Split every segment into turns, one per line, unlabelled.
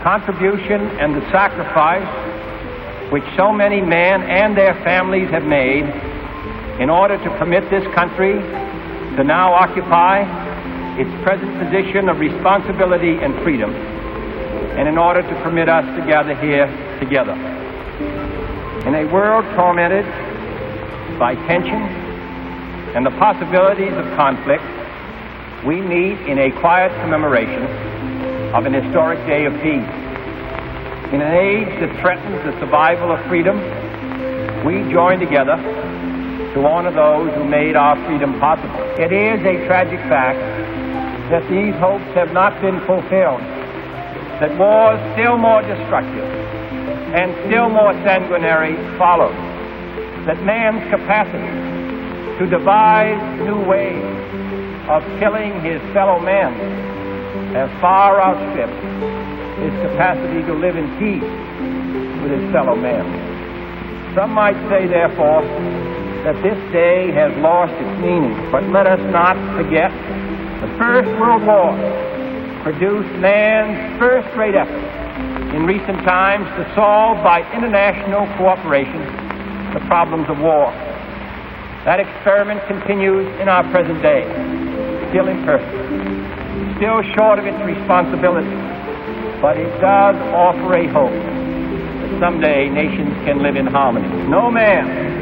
contribution and the sacrifice which so many men and their families have made in order to permit this country to now occupy its present position of responsibility and freedom, and in order to permit us to gather here together. In a world tormented by tension and the possibilities of conflict, we meet in a quiet commemoration of an historic day of peace. In an age that threatens the survival of freedom, we join together to honor those who made our freedom possible. It is a tragic fact that these hopes have not been fulfilled, that wars still more destructive and still more sanguinary follow, that man's capacity to devise new ways of killing his fellow men has far outstripped his capacity to live in peace with his fellow men. Some might say, therefore, that this day has lost its meaning, but let us not forget the First World War produced man's first great effort in recent times to solve by international cooperation the problems of war. That experiment continues in our present day, still imperfect, still short of its responsibility, but it does offer a hope that someday nations can live in harmony. No man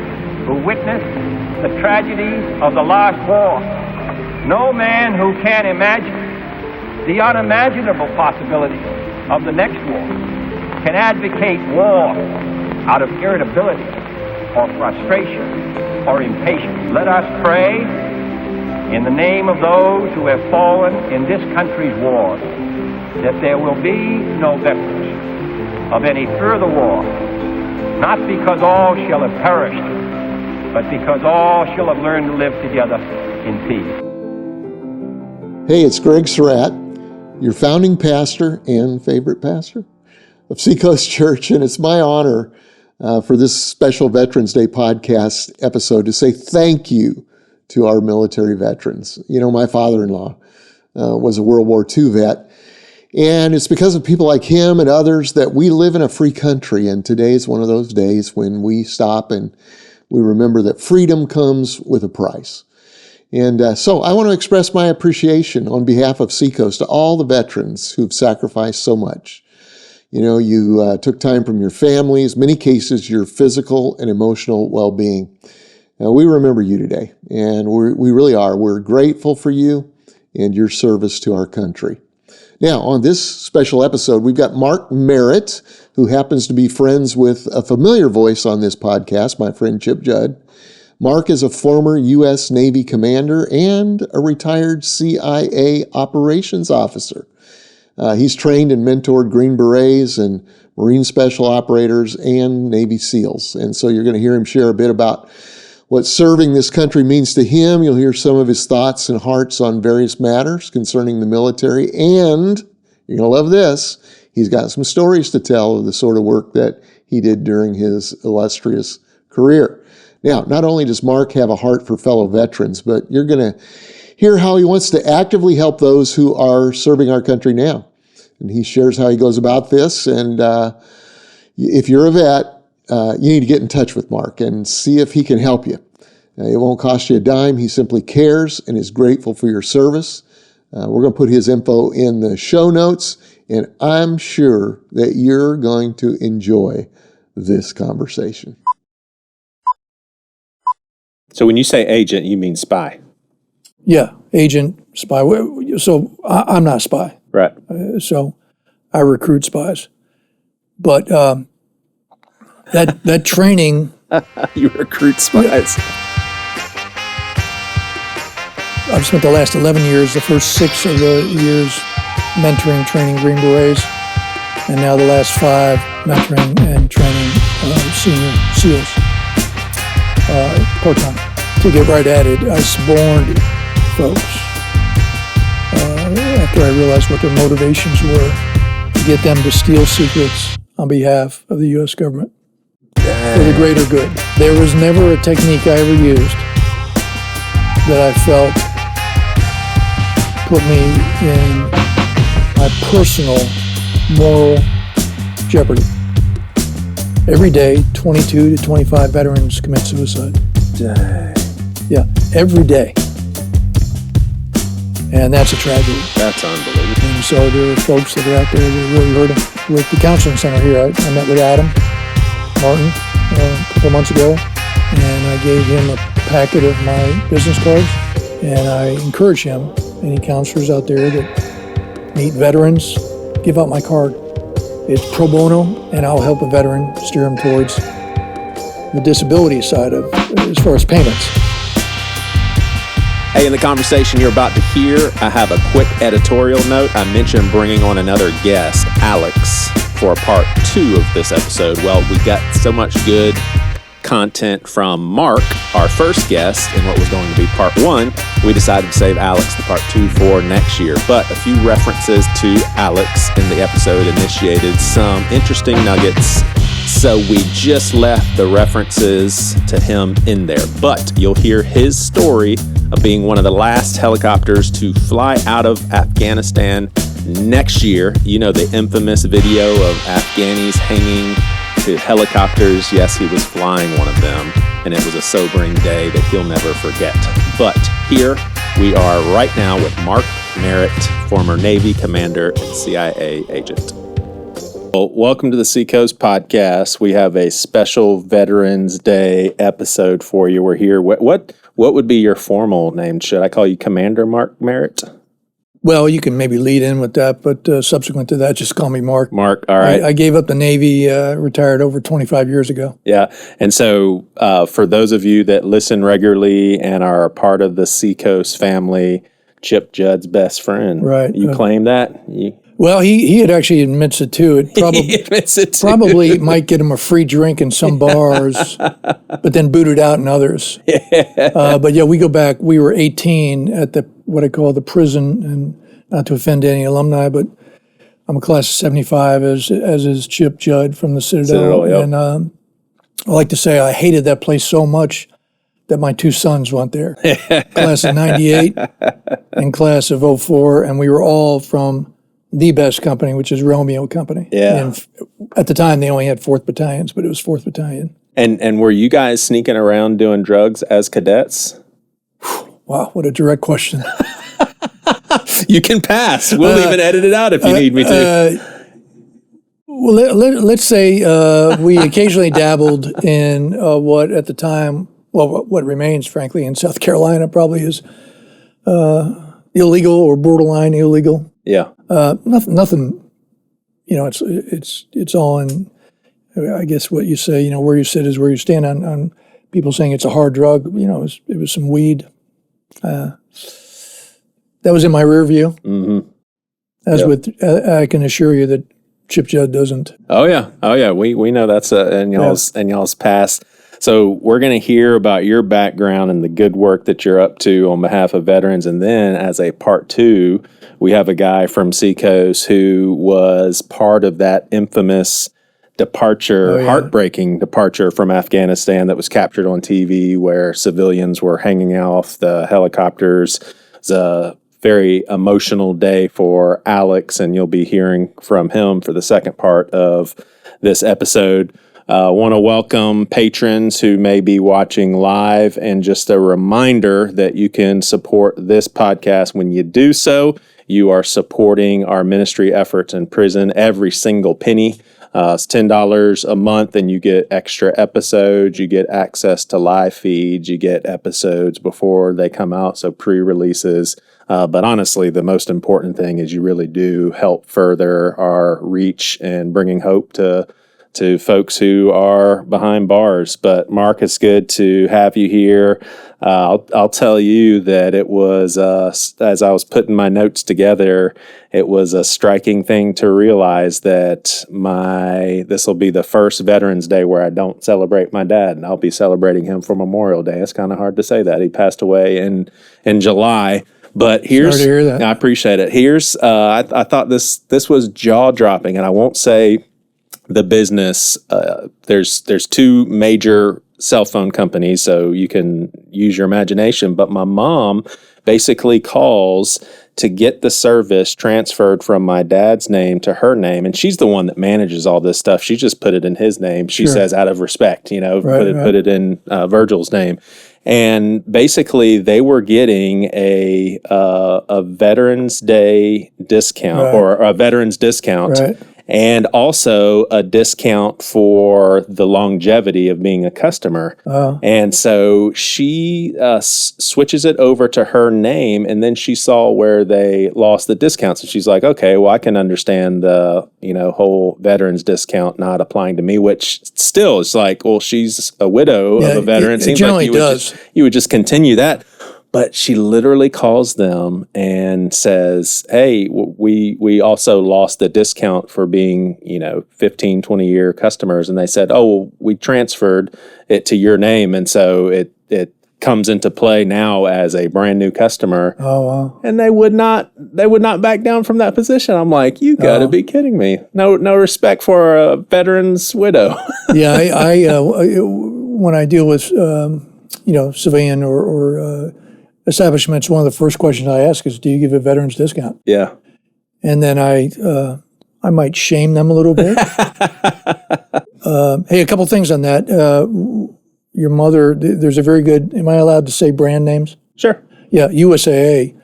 who witnessed the tragedies of the last war, no man who can imagine the unimaginable possibilities of the next war, can advocate war out of irritability or frustration or impatience. Let us pray in the name of those who have fallen in this country's wars that there will be no vestige of any further war, not because all shall have perished, but because all shall have learned to live together in peace.
Hey, it's Greg Surratt, your founding pastor and favorite pastor of Seacoast Church, and it's my honor for this special Veterans Day podcast episode to say thank you to our military veterans. You know, my father-in-law was a World War II vet, and it's because of people like him and others that we live in a free country, and today is one of those days when we stop and we remember that freedom comes with a price. And so I want to express my appreciation on behalf of Seacoast to all the veterans who've sacrificed so much. You know, you took time from your families, many cases your physical and emotional well-being. We remember you today, and we really are. We're grateful for you and your service to our country. Now, on this special episode, we've got Mark Merritt, who happens to be friends with a familiar voice on this podcast, my friend Chip Judd. Mark is a former U.S. Navy commander and a retired CIA operations officer. He's trained and mentored Green Berets and Marine Special Operators and Navy SEALs. And so you're going to hear him share a bit about what serving this country means to him. You'll hear some of his thoughts and hearts on various matters concerning the military. And you're going to love this. He's got some stories to tell of the sort of work that he did during his illustrious career. Now, not only does Mark have a heart for fellow veterans, but you're going to hear how he wants to actively help those who are serving our country now. And he shares how he goes about this. And if you're a vet, you need to get in touch with Mark and see if he can help you. It won't cost you a dime. He simply cares and is grateful for your service. We're going to put his info in the show notes, and I'm sure that you're going to enjoy this conversation.
So when you say agent, you mean spy?
Yeah, agent, spy. So I'm not a spy.
Right.
So I recruit spies. But that training...
You recruit spies.
I've spent the last 11 years, the first 6 of the years mentoring, training Green Berets, and now the last 5 mentoring and training senior SEALs. Part-time. To get right at it, I suborned folks after I realized what their motivations were to get them to steal secrets on behalf of the U.S. government for the greater good. There was never a technique I ever used that I felt put me in my personal moral jeopardy. Every day, 22 to 25 veterans commit suicide.
Dang.
Yeah, every day. And that's a tragedy.
That's unbelievable.
And so there are folks that are out there that really hurt them. With the counseling center here, I met with Adam Martin a couple months ago, and I gave him a packet of my business cards, and I encourage him, any counselors out there that meet veterans, give out my card. It's pro bono, and I'll help a veteran steer him towards the disability side of, as far as payments.
Hey, in the conversation you're about to hear, I have a quick editorial note. I mentioned bringing on another guest, Alex, for part 2 of this episode. Well, we got so much good content from Mark, our first guest, in what was going to be part 1. We decided to save Alex the part 2 for next year. But a few references to Alex in the episode initiated some interesting nuggets. So we just left the references to him in there. But you'll hear his story of being one of the last helicopters to fly out of Afghanistan next year. You know, the infamous video of Afghanis hanging to helicopters. Yes, he was flying one of them, and it was a sobering day that he'll never forget. But here we are right now with Mark Merritt, former Navy commander and CIA agent. Well, welcome to the Seacoast podcast. We have a special Veterans Day episode for you. We're here. What would be your formal name? Should I call you Commander Mark Merritt?
Well, you can maybe lead in with that, but subsequent to that, just call me Mark.
Mark, all right.
I gave up the Navy, retired over 25 years ago.
Yeah, and so for those of you that listen regularly and are a part of the Seacoast family, Chip Judd's best friend.
Right.
You claim that?
Well, he had actually admits it too. It probably
He admits it too.
probably might get him a free drink in some bars, but then booted out in others. But yeah, we go back. We were 18 at the what I call the prison, and not to offend any alumni, but I'm a class of 75, as is Chip Judd from the Citadel.
Yep.
And I like to say I hated that place so much that my 2 sons went there. Class of 98 and class of 04, and we were all from the best company, which is Romeo Company.
Yeah.
And at the time, they only had 4th Battalions, but it was 4th Battalion.
And were you guys sneaking around doing drugs as cadets?
Wow, what a direct question.
You can pass. We'll even edit it out if you need me to.
Well, let's say we occasionally dabbled in what at the time, well, what remains, frankly, in South Carolina probably is illegal or borderline illegal.
Yeah.
Nothing, you know, it's all in, I guess what you say, you know, where you sit is where you stand on people saying it's a hard drug. You know, it was some weed. That was in my rear view.
Mm-hmm.
I can assure you that Chip Judd doesn't.
Oh yeah. We know that's in y'all's past. So we're going to hear about your background and the good work that you're up to on behalf of veterans. And then as a part 2, we have a guy from Seacoast who was part of that infamous departure, heartbreaking departure from Afghanistan that was captured on TV where civilians were hanging off the helicopters. It's a very emotional day for Alex, and you'll be hearing from him for the second part of this episode. I want to welcome patrons who may be watching live, and just a reminder that you can support this podcast. When you do so, you are supporting our ministry efforts in prison. Every single penny. It's $10 a month, and you get extra episodes. You get access to live feeds. You get episodes before they come out, so pre-releases. But honestly, the most important thing is you really do help further our reach and bringing hope to folks who are behind bars. But Mark, it's good to have you here. I'll tell you that it was, as I was putting my notes together, it was a striking thing to realize that this will be the first Veterans Day where I don't celebrate my dad, and I'll be celebrating him for Memorial Day. It's kind of hard to say that. He passed away in July. But here's,
sorry to hear that.
I appreciate it. Here's, I thought this was jaw-dropping, and I won't say the business. There's 2 major cell phone companies, so you can use your imagination. But my mom basically calls to get the service transferred from my dad's name to her name. And she's the one that manages all this stuff. She just put it in his name. She says out of respect, put it in Virgil's name. And basically, they were getting a Veterans Day discount or a veterans discount, and also a discount for the longevity of being a customer. And so she switches it over to her name, and then she saw where they lost the discounts, and she's like, "Okay, well, I can understand the whole veterans discount not applying to me." Which still is like, well, she's a widow of a veteran.
It generally does.
You would just continue that. But she literally calls them and says, "Hey, we also lost the discount for being, 15, 20-year customers." And they said, "Oh, well, we transferred it to your name. And so it comes into play now as a brand new customer."
Oh, wow.
And they would not back down from that position. I'm like, you got to be kidding me. No respect for a veteran's widow.
Yeah. I when I deal with, civilian or establishments, one of the first questions I ask is, do you give a veterans discount?
Yeah.
And then I might shame them a little bit. Hey, a couple things on that. Your mother, there's a very good, am I allowed to say brand names?
Sure.
Yeah, USAA.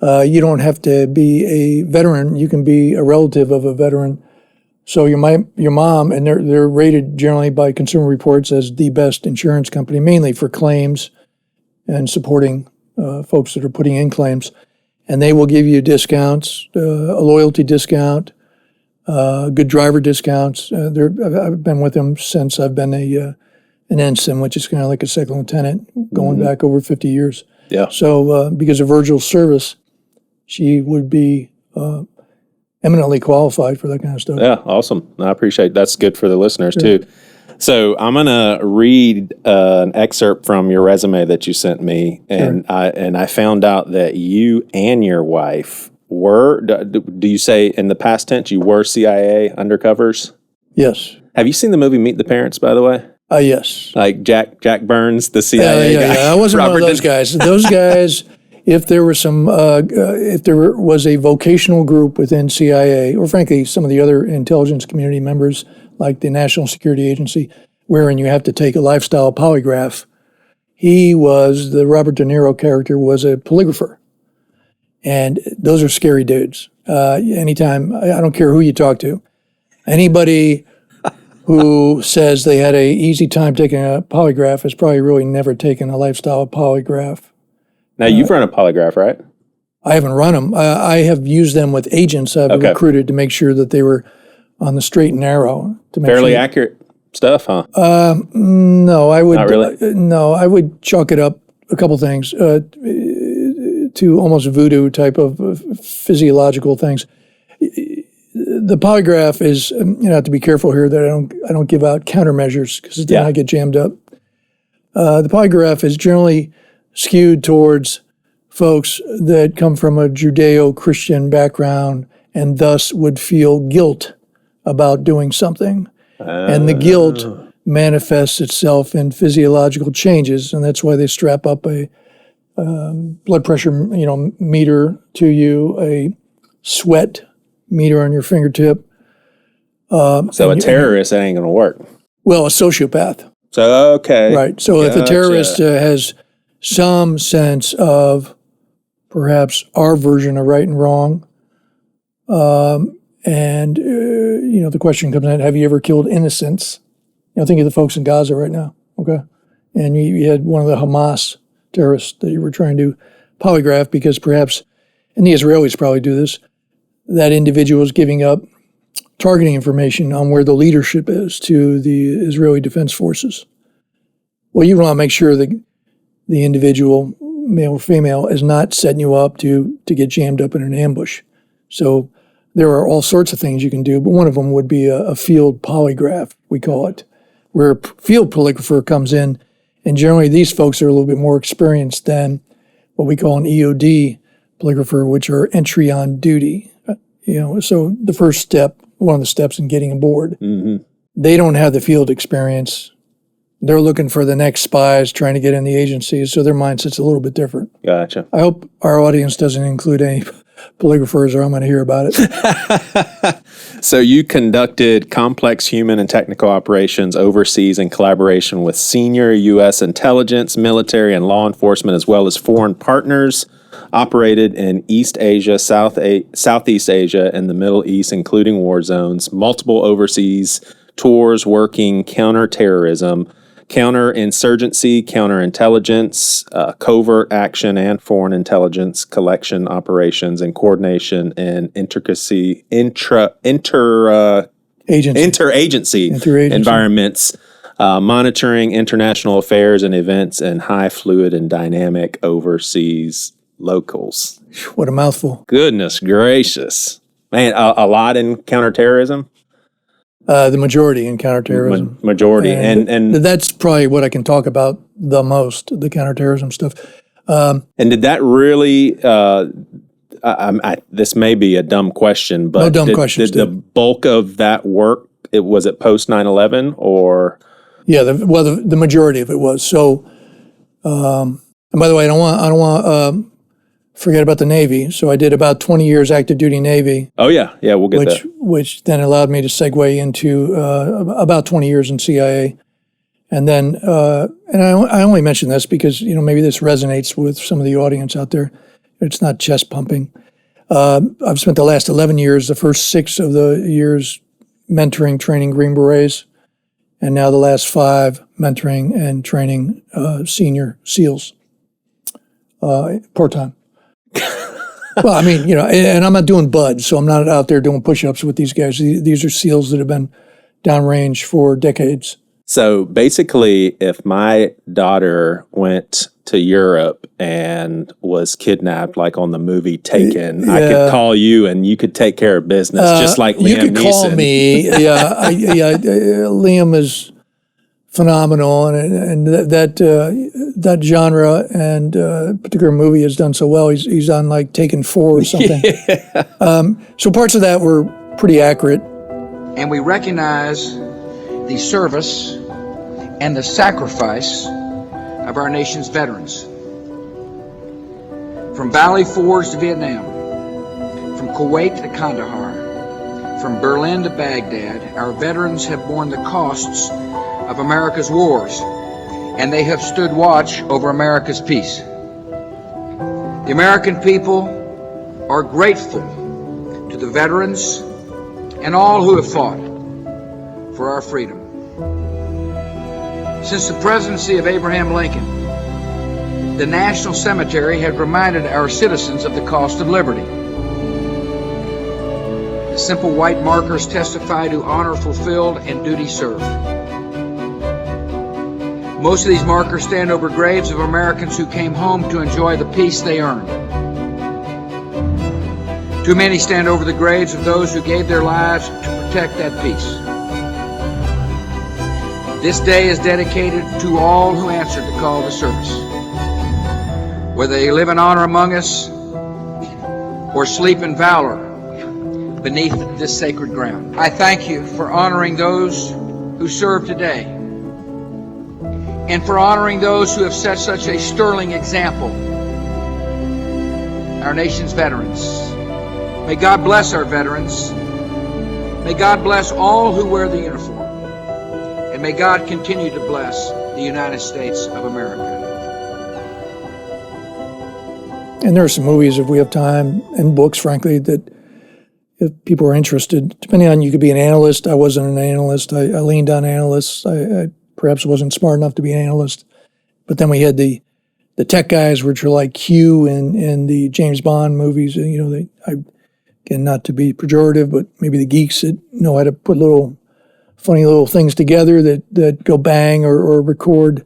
You don't have to be a veteran. You can be a relative of a veteran. So your mom, and they're rated generally by Consumer Reports as the best insurance company, mainly for claims and supporting folks that are putting in claims, and they will give you discounts, a loyalty discount, good driver discounts. I've been with them since I've been an ensign, which is kind of like a second lieutenant, going back over 50 years.
Yeah.
So because of Virgil's service, she would be eminently qualified for that kind of stuff.
Yeah, awesome. I appreciate it. That's good for the listeners too. So I'm going to read an excerpt from your resume that you sent me, and I found out that you and your wife were, do you say in the past tense, you were CIA undercovers?
Yes.
Have you seen the movie Meet the Parents, by the way?
Yes.
Like Jack Burns, the CIA guy?
Yeah. I wasn't one of those guys. Those guys, if there was a vocational group within CIA, or frankly, some of the other intelligence community members, like the National Security Agency, wherein you have to take a lifestyle polygraph, the Robert De Niro character was a polygrapher. And those are scary dudes. Anytime, I don't care who you talk to, anybody who says they had a easy time taking a polygraph has probably really never taken a lifestyle polygraph.
Now, you've run a polygraph, right?
I haven't run them. I have used them with agents I've recruited to make sure that they were on the straight and narrow. To make
Fairly accurate stuff, huh?
No, I would.
Not really?
No, I would chalk it up a couple things to almost voodoo type of physiological things. The polygraph is, have to be careful here that I don't give out countermeasures because then I get jammed up. The polygraph is generally skewed towards folks that come from a Judeo-Christian background and thus would feel guilt about doing something. And the guilt manifests itself in physiological changes, and that's why they strap up a blood pressure meter to you, a sweat meter on your fingertip.
So a terrorist, that ain't going to work.
Well, a sociopath.
So, okay.
Right. So if a terrorist has some sense of perhaps our version of right and wrong, the question comes in, have you ever killed innocents? Think of the folks in Gaza right now, okay? And you had one of the Hamas terrorists that you were trying to polygraph because perhaps, and the Israelis probably do this, that individual is giving up targeting information on where the leadership is to the Israeli Defense Forces. Well, you want to make sure that the individual, male or female, is not setting you up to get jammed up in an ambush. So there are all sorts of things you can do, but one of them would be a field polygraph, we call it, where a field polygrapher comes in, and generally these folks are a little bit more experienced than what we call an EOD polygrapher, which are entry on duty. So the first step, one of the steps in getting aboard, they don't have the field experience. They're looking for the next spies trying to get in the agencies, so their mindset's a little bit different.
Gotcha.
I hope our audience doesn't include any polygraphers or I'm going to hear about it.
So you conducted complex human and technical operations overseas in collaboration with senior U.S. intelligence, military, and law enforcement, as well as foreign partners, operated in East Asia, Southeast Asia, and the Middle East, including war zones, multiple overseas tours working counterterrorism, counterinsurgency, counterintelligence, covert action, and foreign intelligence collection operations and coordination and interagency environments, monitoring international affairs and events in high fluid and dynamic overseas locals.
What a mouthful.
Goodness gracious. Man, a lot in counterterrorism?
The majority in counterterrorism.
Majority. And
that's probably what I can talk about the most, the counterterrorism stuff.
And did that really, this may be a dumb question, but
no dumb questions,
did the bulk of that work, was it post 9/11 or?
Yeah, the majority of it was. So, and by the way, I don't want forget about the Navy. So I did about 20 years active duty Navy.
Oh yeah, we'll get that.
Which then allowed me to segue into about 20 years in CIA, and then and I only mention this because maybe this resonates with some of the audience out there. It's not chest pumping. I've spent the last 11 years, the first 6 of the years, mentoring, training Green Berets, and now the last 5 mentoring and training senior SEALs part-time. Well, I mean, and I'm not doing buds, so I'm not out there doing push-ups with these guys. These are SEALs that have been downrange for decades.
So basically, if my daughter went to Europe and was kidnapped, like on the movie Taken, yeah, I could call you and you could take care of business, just like Liam Neeson. You could call
me. Liam is phenomenal, and that genre and particular movie has done so well. He's on like Taken 4 or something. Yeah. So parts of that were pretty accurate.
And we recognize the service and the sacrifice of our nation's veterans. From Valley Forge to Vietnam, from Kuwait to Kandahar, from Berlin to Baghdad, our veterans have borne the costs of America's wars, and they have stood watch over America's peace. The American people are grateful to the veterans and all who have fought for our freedom. Since the presidency of Abraham Lincoln, the National Cemetery had reminded our citizens of the cost of liberty. The simple white markers testify to honor fulfilled and duty served. Most of these markers stand over graves of Americans who came home to enjoy the peace they earned. Too many stand over the graves of those who gave their lives to protect that peace. This day is dedicated to all who answered the call to service. Whether they live in honor among us or sleep in valor beneath this sacred ground. I thank you for honoring those who serve today and for honoring those who have set such a sterling example, our nation's veterans. May God bless our veterans. May God bless all who wear the uniform. And may God continue to bless the United States of America.
And there are some movies, if we have time, and books, frankly, that if people are interested, depending on, you could be an analyst. I wasn't an analyst. I leaned on analysts. I perhaps wasn't smart enough to be an analyst. But then we had the tech guys, which are like Q in the James Bond movies. Again, not to be pejorative, but maybe the geeks that know how to put funny little things together that go bang or record.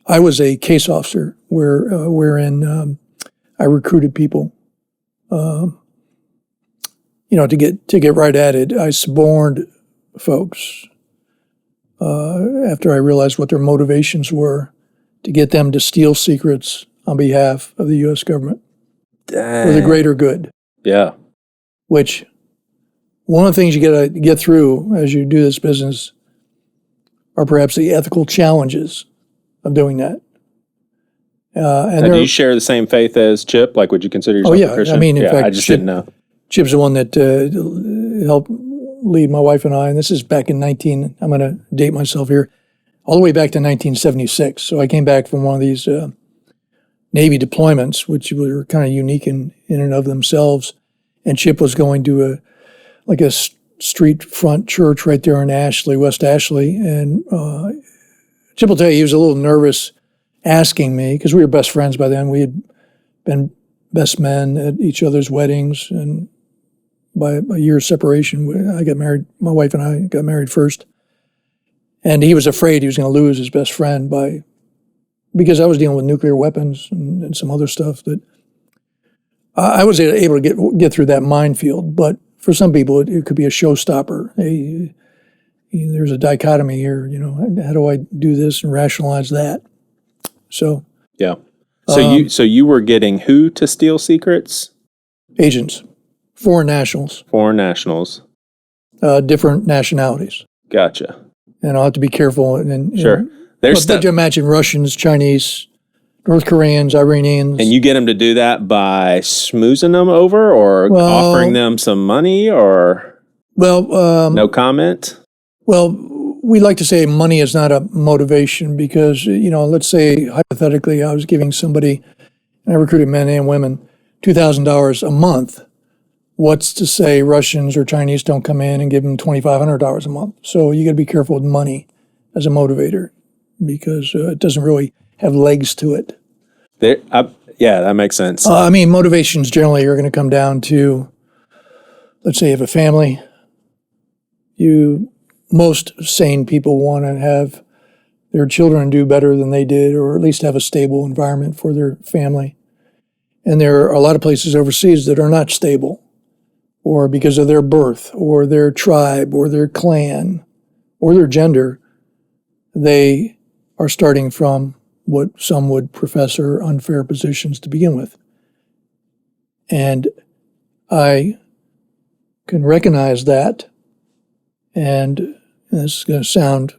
I was a case officer wherein I recruited people, to get right at it. I suborned folks after I realized what their motivations were to get them to steal secrets on behalf of the U.S. government for the greater good.
Yeah.
Which, one of the things you got to get through as you do this business are perhaps the ethical challenges of doing that. And
Now, do you share the same faith as Chip? Like, would you consider yourself a Christian?
I mean, in fact,
I just didn't know.
Chip's the one that helped lead my wife and I, and this is back in I'm going to date myself here, all the way back to 1976. So I came back from one of these Navy deployments, which were kind of unique in and of themselves. And Chip was going to a street front church right there in Ashley, West Ashley. And Chip will tell you he was a little nervous asking me, because we were best friends by then. We had been best men at each other's weddings, and by a year's separation, I got married. My wife and I got married first. And he was afraid he was going to lose his best friend because I was dealing with nuclear weapons and some other stuff that I was able to get through that minefield. But for some people, it could be a showstopper. Hey, there's a dichotomy here. How do I do this and rationalize that? So
yeah. So you were getting who to steal secrets?
Agents, foreign nationals.
Foreign nationals.
Different nationalities.
Gotcha.
And I'll have to be careful.
Sure.
But you imagine Russians, Chinese, North Koreans, Iranians.
And you get them to do that by schmoozing them over, or offering them some money, or no comment?
Well, we like to say money is not a motivation because, let's say hypothetically I was giving somebody, and I recruited men and women, $2,000 a month. What's to say Russians or Chinese don't come in and give them $2,500 a month? So you got to be careful with money as a motivator, because it doesn't really have legs to it.
Yeah, that makes sense.
Motivations generally are going to come down to, let's say you have a family. Most sane people want to have their children do better than they did, or at least have a stable environment for their family. And there are a lot of places overseas that are not stable, or because of their birth, or their tribe, or their clan, or their gender, they are starting from what some would profess are unfair positions to begin with. And I can recognize that, and this is going to sound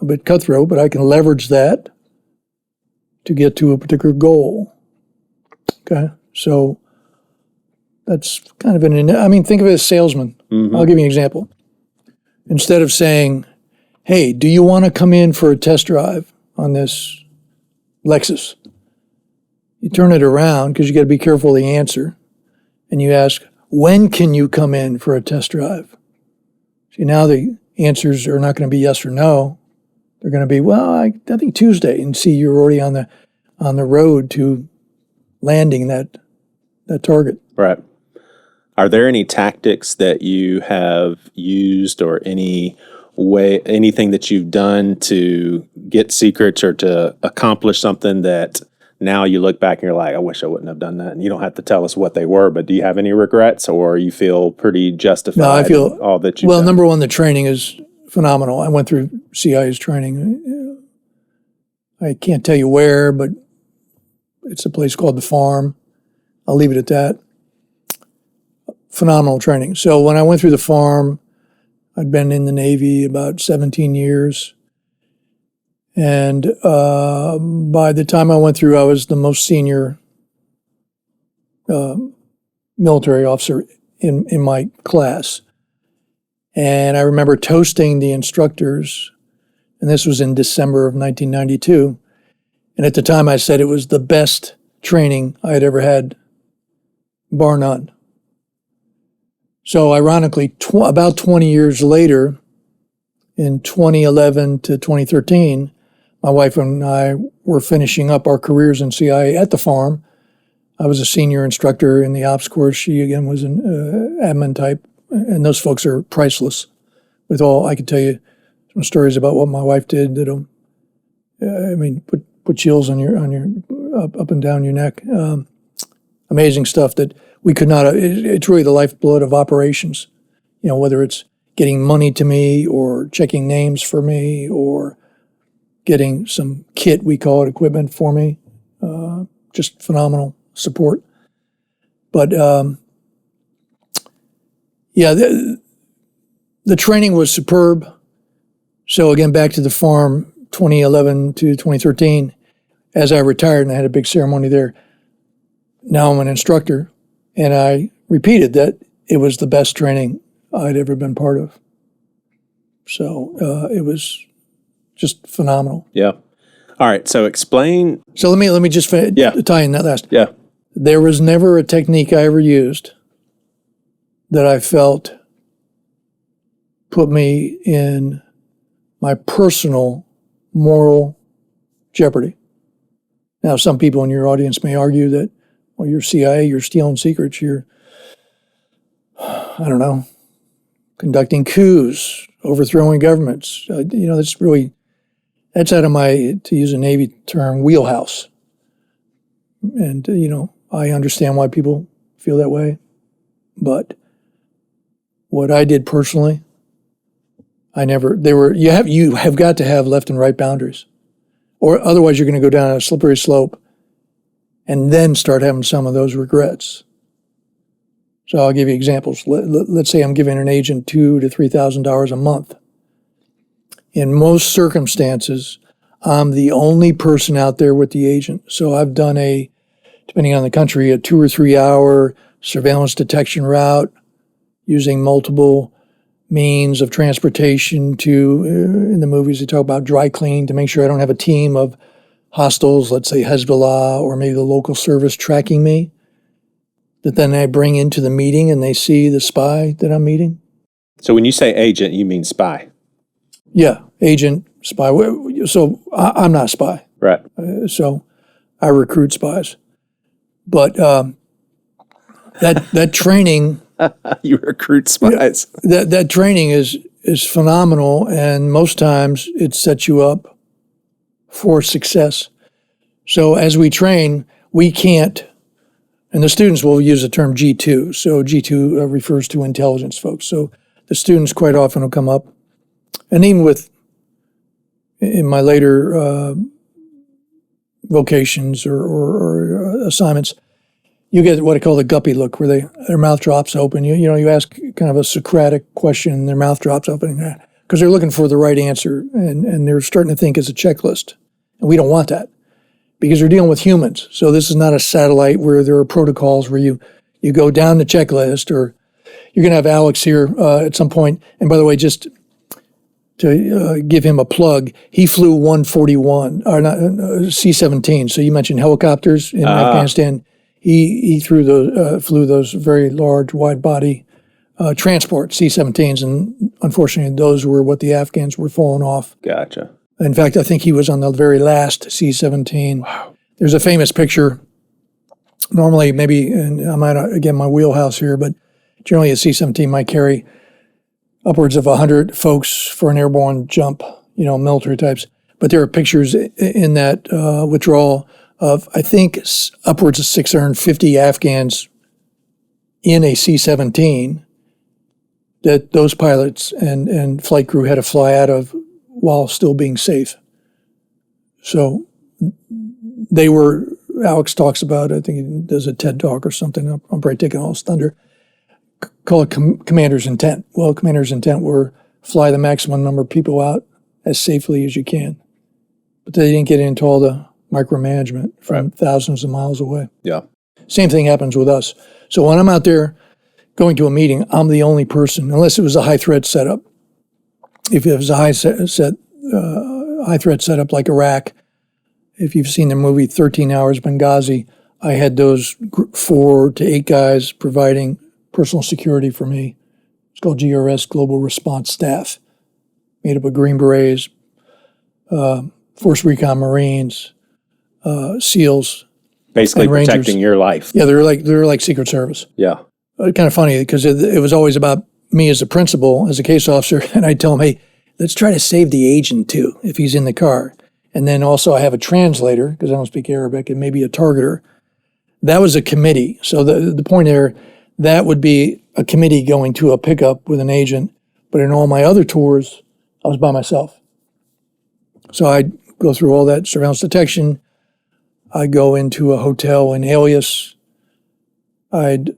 a bit cutthroat, but I can leverage that to get to a particular goal. Okay? So that's kind of think of it as salesman. Mm-hmm. I'll give you an example. Instead of saying, hey, do you want to come in for a test drive on this Lexus? You turn it around, because you got to be careful of the answer, and you ask, when can you come in for a test drive? See, now the answers are not going to be yes or no. They're going to be, well, I think Tuesday, and see you're already on the road to landing that target.
Right. Are there any tactics that you have used, or anything that you've done to get secrets or to accomplish something that now you look back and you're like, I wish I wouldn't have done that? And you don't have to tell us what they were, but do you have any regrets, or you feel pretty justified? No,
I feel
in all that you've
done?
Well,
number one, the training is phenomenal. I went through CIA's training. I can't tell you where, but it's a place called the Farm. I'll leave it at that. Phenomenal training. So when I went through the Farm, I'd been in the Navy about 17 years. And by the time I went through, I was the most senior military officer in my class. And I remember toasting the instructors, and this was in December of 1992. And at the time I said it was the best training I had ever had, bar none. So ironically, about 20 years later, in 2011 to 2013, my wife and I were finishing up our careers in CIA at the Farm. I was a senior instructor in the ops course. She, again, was an admin type, and those folks are priceless. With all, I could tell you some stories about what my wife did that'll, put chills on your up and down your neck. Amazing stuff that we could not. It's really the lifeblood of operations. Whether it's getting money to me, or checking names for me, or getting some kit, we call it, equipment for me. Just phenomenal support. But the training was superb. So again, back to the Farm, 2011 to 2013, as I retired, and I had a big ceremony there, now I'm an instructor, and I repeated that it was the best training I'd ever been part of. So it was just phenomenal.
Yeah. All right. So explain.
So let me just tie in that last.
Yeah.
There was never a technique I ever used that I felt put me in my personal moral jeopardy. Now, some people in your audience may argue that, well, you're CIA, you're stealing secrets, you're, I don't know, conducting coups, overthrowing governments. That's out of my, to use a Navy term, wheelhouse. And, I understand why people feel that way. But what I did personally, you have got to have left and right boundaries. Or otherwise you're going to go down a slippery slope and then start having some of those regrets. So I'll give you examples. Let's say I'm giving an agent $2,000 to $3,000 a month. In most circumstances, I'm the only person out there with the agent. So I've done depending on the country, a 2 or 3 hour surveillance detection route using multiple means of transportation to, in the movies they talk about dry cleaning to make sure I don't have a team of hostiles, let's say Hezbollah or maybe the local service tracking me, that then I bring into the meeting and they see the spy that I'm meeting.
So when you say agent, you mean spy?
Yeah, agent, spy. So I'm not a spy.
Right.
So I recruit spies. But that training...
You recruit spies.
That training is phenomenal, and most times it sets you up for success. So as we train, we can't, and the students will use the term G2. So G2 refers to intelligence folks. So the students quite often will come up, and even in my later vocations or assignments, you get what I call the guppy look, where their mouth drops open. You ask kind of a Socratic question, and their mouth drops open because they're looking for the right answer, and they're starting to think it's a checklist. And we don't want that because we're dealing with humans. So this is not a satellite where there are protocols where you go down the checklist, or you're going to have Alex here at some point. And by the way, just to give him a plug, he flew 141, or not C-17. So you mentioned helicopters in Afghanistan. He flew those very large, wide-body transport C-17s, and unfortunately, those were what the Afghans were falling off.
Gotcha.
In fact, I think he was on the very last C-17.
Wow.
There's a famous picture. Normally, maybe, and I might, again, my wheelhouse here, but generally a C-17 might carry upwards of 100 folks for an airborne jump, military types. But there are pictures in that withdrawal of, I think, upwards of 650 Afghans in a C-17 that those pilots and flight crew had to fly out of while still being safe. So they were, Alex talks about, I think he does a TED Talk or something, I'm probably taking all his thunder, call it commander's intent. Well, commander's intent were fly the maximum number of people out as safely as you can. But they didn't get into all the micromanagement from thousands of miles away.
Yeah.
Same thing happens with us. So when I'm out there going to a meeting, I'm the only person, unless it was a high threat setup. If it was a high threat setup like Iraq, if you've seen the movie 13 Hours Benghazi, I had those 4 to 8 guys providing personal security for me. It's called GRS, Global Response Staff, made up of Green Berets, Force Recon Marines, SEALs,
basically protecting your life.
Yeah, they're like Secret Service.
Yeah,
kind of funny because it was always about me as a principal, as a case officer, and I tell them, hey, let's try to save the agent too if he's in the car, and then also I have a translator because I don't speak Arabic, and maybe a targeter. That was a committee. So the point there, that would be a committee going to a pickup with an agent, but in all my other tours, I was by myself. So I'd go through all that surveillance detection. I'd go into a hotel in Alias. I'd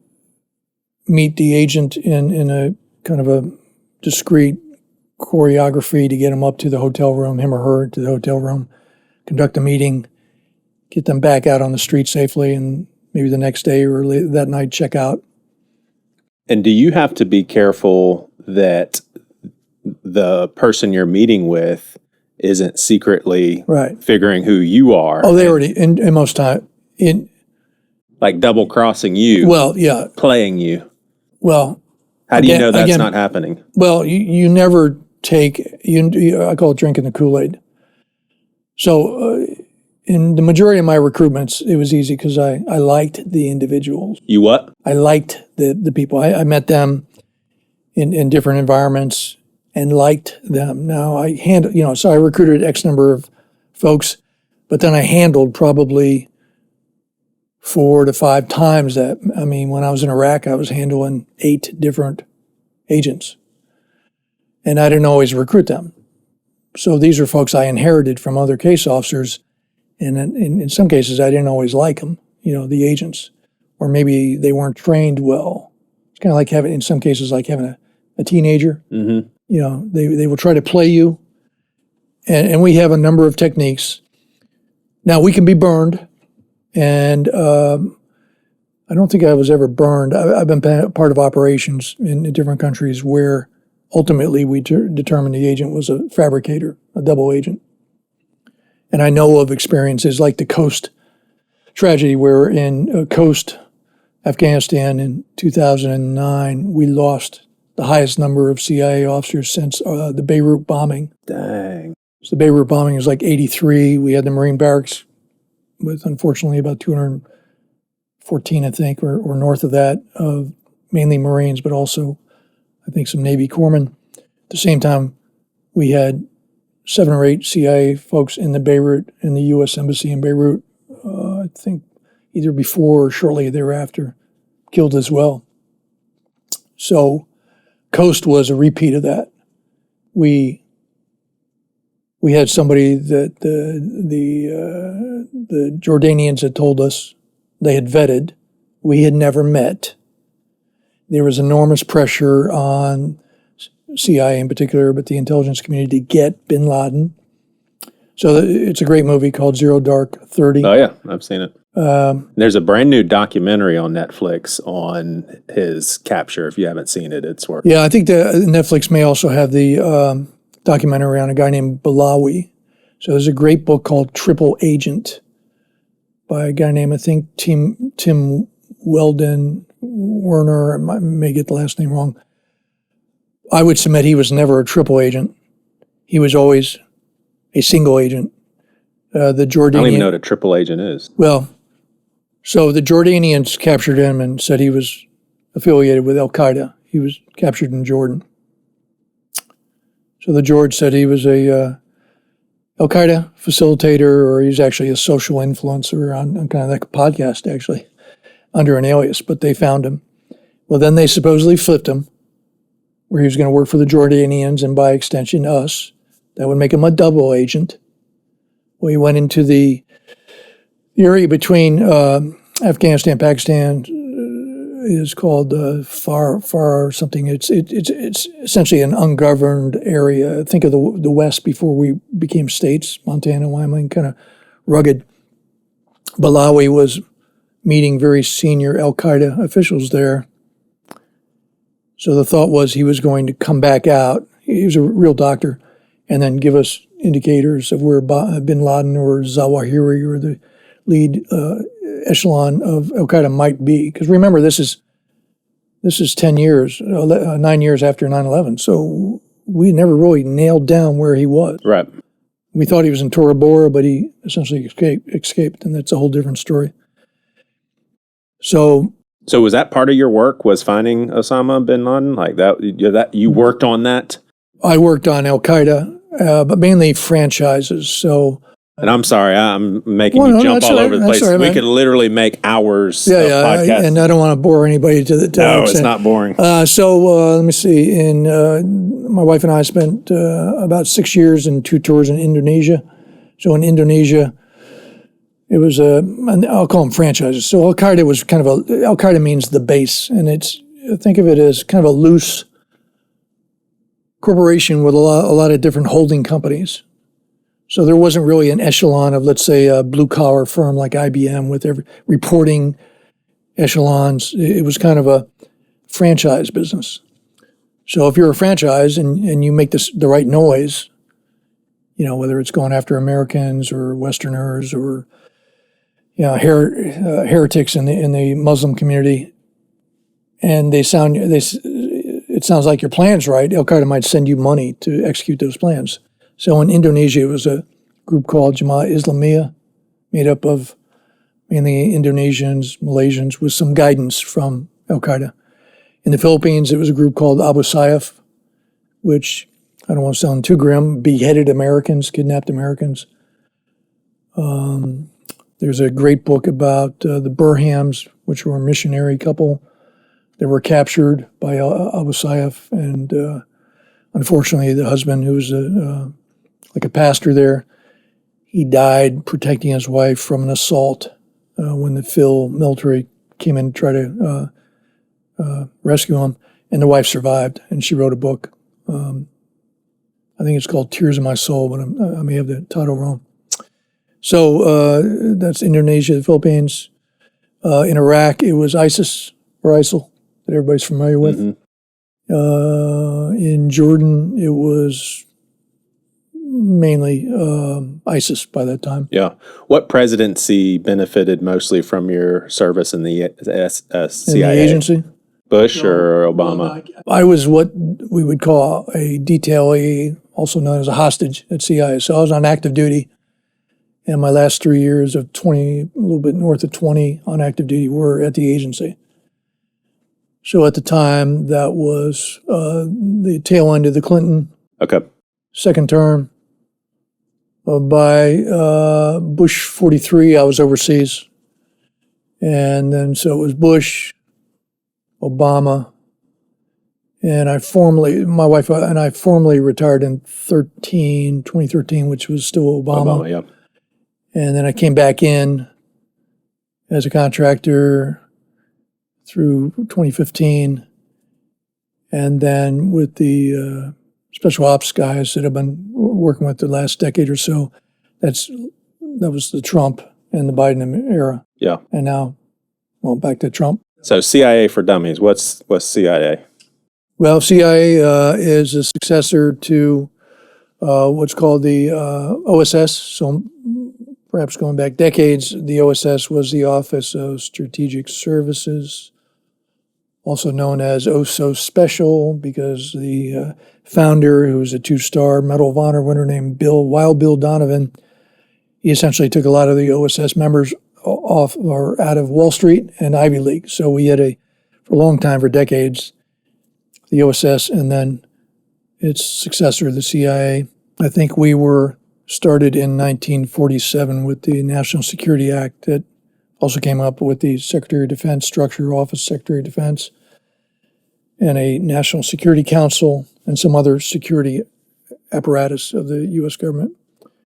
meet the agent in a kind of a discreet choreography to get him up to the hotel room, him or her to the hotel room, conduct a meeting, get them back out on the street safely, and maybe the next day or that night check out.
And do you have to be careful that the person you're meeting with isn't secretly figuring who you are?
Oh, they already, in most time,
like double crossing you.
Well, yeah.
Playing you.
Well,
how do you know that's not happening?
Well, you never take, I call it drinking the Kool-Aid. So in the majority of my recruitments, it was easy because I liked the individuals.
You what?
I liked the people. I met them in different environments and liked them. Now I so I recruited X number of folks, but then I handled probably 4 to 5 times that. I mean, when I was in Iraq, I was handling 8 different agents, and I didn't always recruit them. So these are folks I inherited from other case officers, and in some cases I didn't always like them, the agents, or maybe they weren't trained well. It's kind of like in some cases, like having a teenager. Mm-hmm. They will try to play you, and we have a number of techniques. Now, we can be burned, and I don't think I was ever burned. I've been part of operations in different countries where ultimately we determined the agent was a fabricator, a double agent. And I know of experiences like the Coast tragedy, where in Coast, Afghanistan in 2009, we lost the highest number of CIA officers since the Beirut bombing.
Dang.
So the Beirut bombing was like 83. We had the Marine barracks with, unfortunately, about 214, I think, or north of that, of mainly Marines, but also, I think, some Navy corpsmen. At the same time, we had 7 or 8 CIA folks in the U.S. Embassy in Beirut, I think either before or shortly thereafter, killed as well. So Coast was a repeat of that. We had somebody that the Jordanians had told us they had vetted. We had never met. There was enormous pressure on CIA in particular, but the intelligence community to get bin Laden. So it's a great movie called Zero Dark 30.
Oh, yeah, I've seen it. There's a brand new documentary on Netflix on his capture. If you haven't seen it, it's worth it.
Yeah, I think the Netflix may also have the documentary on a guy named Balawi. So there's a great book called Triple Agent by a guy named, I think, Tim Weldon Werner. I may get the last name wrong. I would submit he was never a triple agent. He was always a single agent. The Jordanian. I
don't even know what a triple agent is.
Well, so the Jordanians captured him and said he was affiliated with Al Qaeda. He was captured in Jordan. So the George said he was a Al Qaeda facilitator, or he's actually a social influencer on kind of like a podcast, actually, under an alias. But they found him. Well, then they supposedly flipped him, where he was going to work for the Jordanians and by extension us. That would make him a double agent. Well, he went into the area between Afghanistan and Pakistan. Is called far something. It's essentially an ungoverned area. Think of the West before we became states, Montana, Wyoming, kind of rugged. Balawi was meeting very senior Al Qaeda officials there. So the thought was he was going to come back out. He was a real doctor, and then give us indicators of where bin Laden or Zawahiri or the lead echelon of Al Qaeda might be. Because remember, this is 9 years after 9/11. So we never really nailed down where he was.
Right.
We thought he was in Tora Bora, but he essentially escaped, and that's a whole different story. So
was that part of your work, was finding Osama bin Laden? Like that you worked on that?
I worked on Al Qaeda, but mainly franchises. So.
And I'm sorry, I'm making you jump all over the place. We could literally make hours of podcasts.
And I don't want to bore anybody to the
No, it's not boring.
So let me see. My wife and I spent about 6 years and 2 tours in Indonesia. So in Indonesia, it was I'll call them franchises. So Al Qaeda was Al Qaeda means the base, and think of it as kind of a loose corporation with a lot of different holding companies. So there wasn't really an echelon of, let's say, a blue-collar firm like IBM with every reporting echelons. It was kind of a franchise business. So if you're a franchise and you make the right noise, whether it's going after Americans or Westerners or heretics in the Muslim community, and it sounds like your plan's right, Al-Qaeda might send you money to execute those plans. So in Indonesia, it was a group called Jemaah Islamiyah, made up of mainly Indonesians, Malaysians, with some guidance from Al-Qaeda. In the Philippines, it was a group called Abu Sayyaf, which, I don't want to sound too grim, beheaded Americans, kidnapped Americans. There's a great book about the Burhams, which were a missionary couple that were captured by Abu Sayyaf. And unfortunately, the husband, who was like a pastor there, he died protecting his wife from an assault when the Phil military came in to try to rescue him. And the wife survived, and she wrote a book. I think it's called Tears of My Soul, but I may have the title wrong. So that's Indonesia, the Philippines. In Iraq, it was ISIS or ISIL that everybody's familiar with. Mm-hmm. In Jordan, it was mainly ISIS by that time.
Yeah. What presidency benefited mostly from your service in the CIA?
In the agency?
Bush or Obama?
I was what we would call a detailee, also known as a hostage at CIA. So I was on active duty. And my last 3 years of 20, a little bit north of 20 on active duty were at the agency. So at the time, that was the tail end of the Clinton second term. By Bush 43, I was overseas. And then so it was Bush, Obama, and my wife and I formally retired in 2013, which was still Obama.
Yeah.
And then I came back in as a contractor through 2015. And then with the special ops guys that I've been working with the last decade or so, that was the Trump and the Biden era.
Yeah.
And now, back to Trump.
So CIA for Dummies, what's CIA?
Well, CIA is a successor to what's called the OSS. So perhaps going back decades, the OSS was the Office of Strategic Services, also known as OSO Special, because the founder, who was a 2-star Medal of Honor winner named Wild Bill Donovan, he essentially took a lot of the OSS members off or out of Wall Street and Ivy League. So we had for a long time, for decades, the OSS and then its successor, the CIA. I think we were started in 1947 with the National Security Act that also came up with the Secretary of Defense structure, Office Secretary of Defense, and a National Security Council and some other security apparatus of the U.S. government.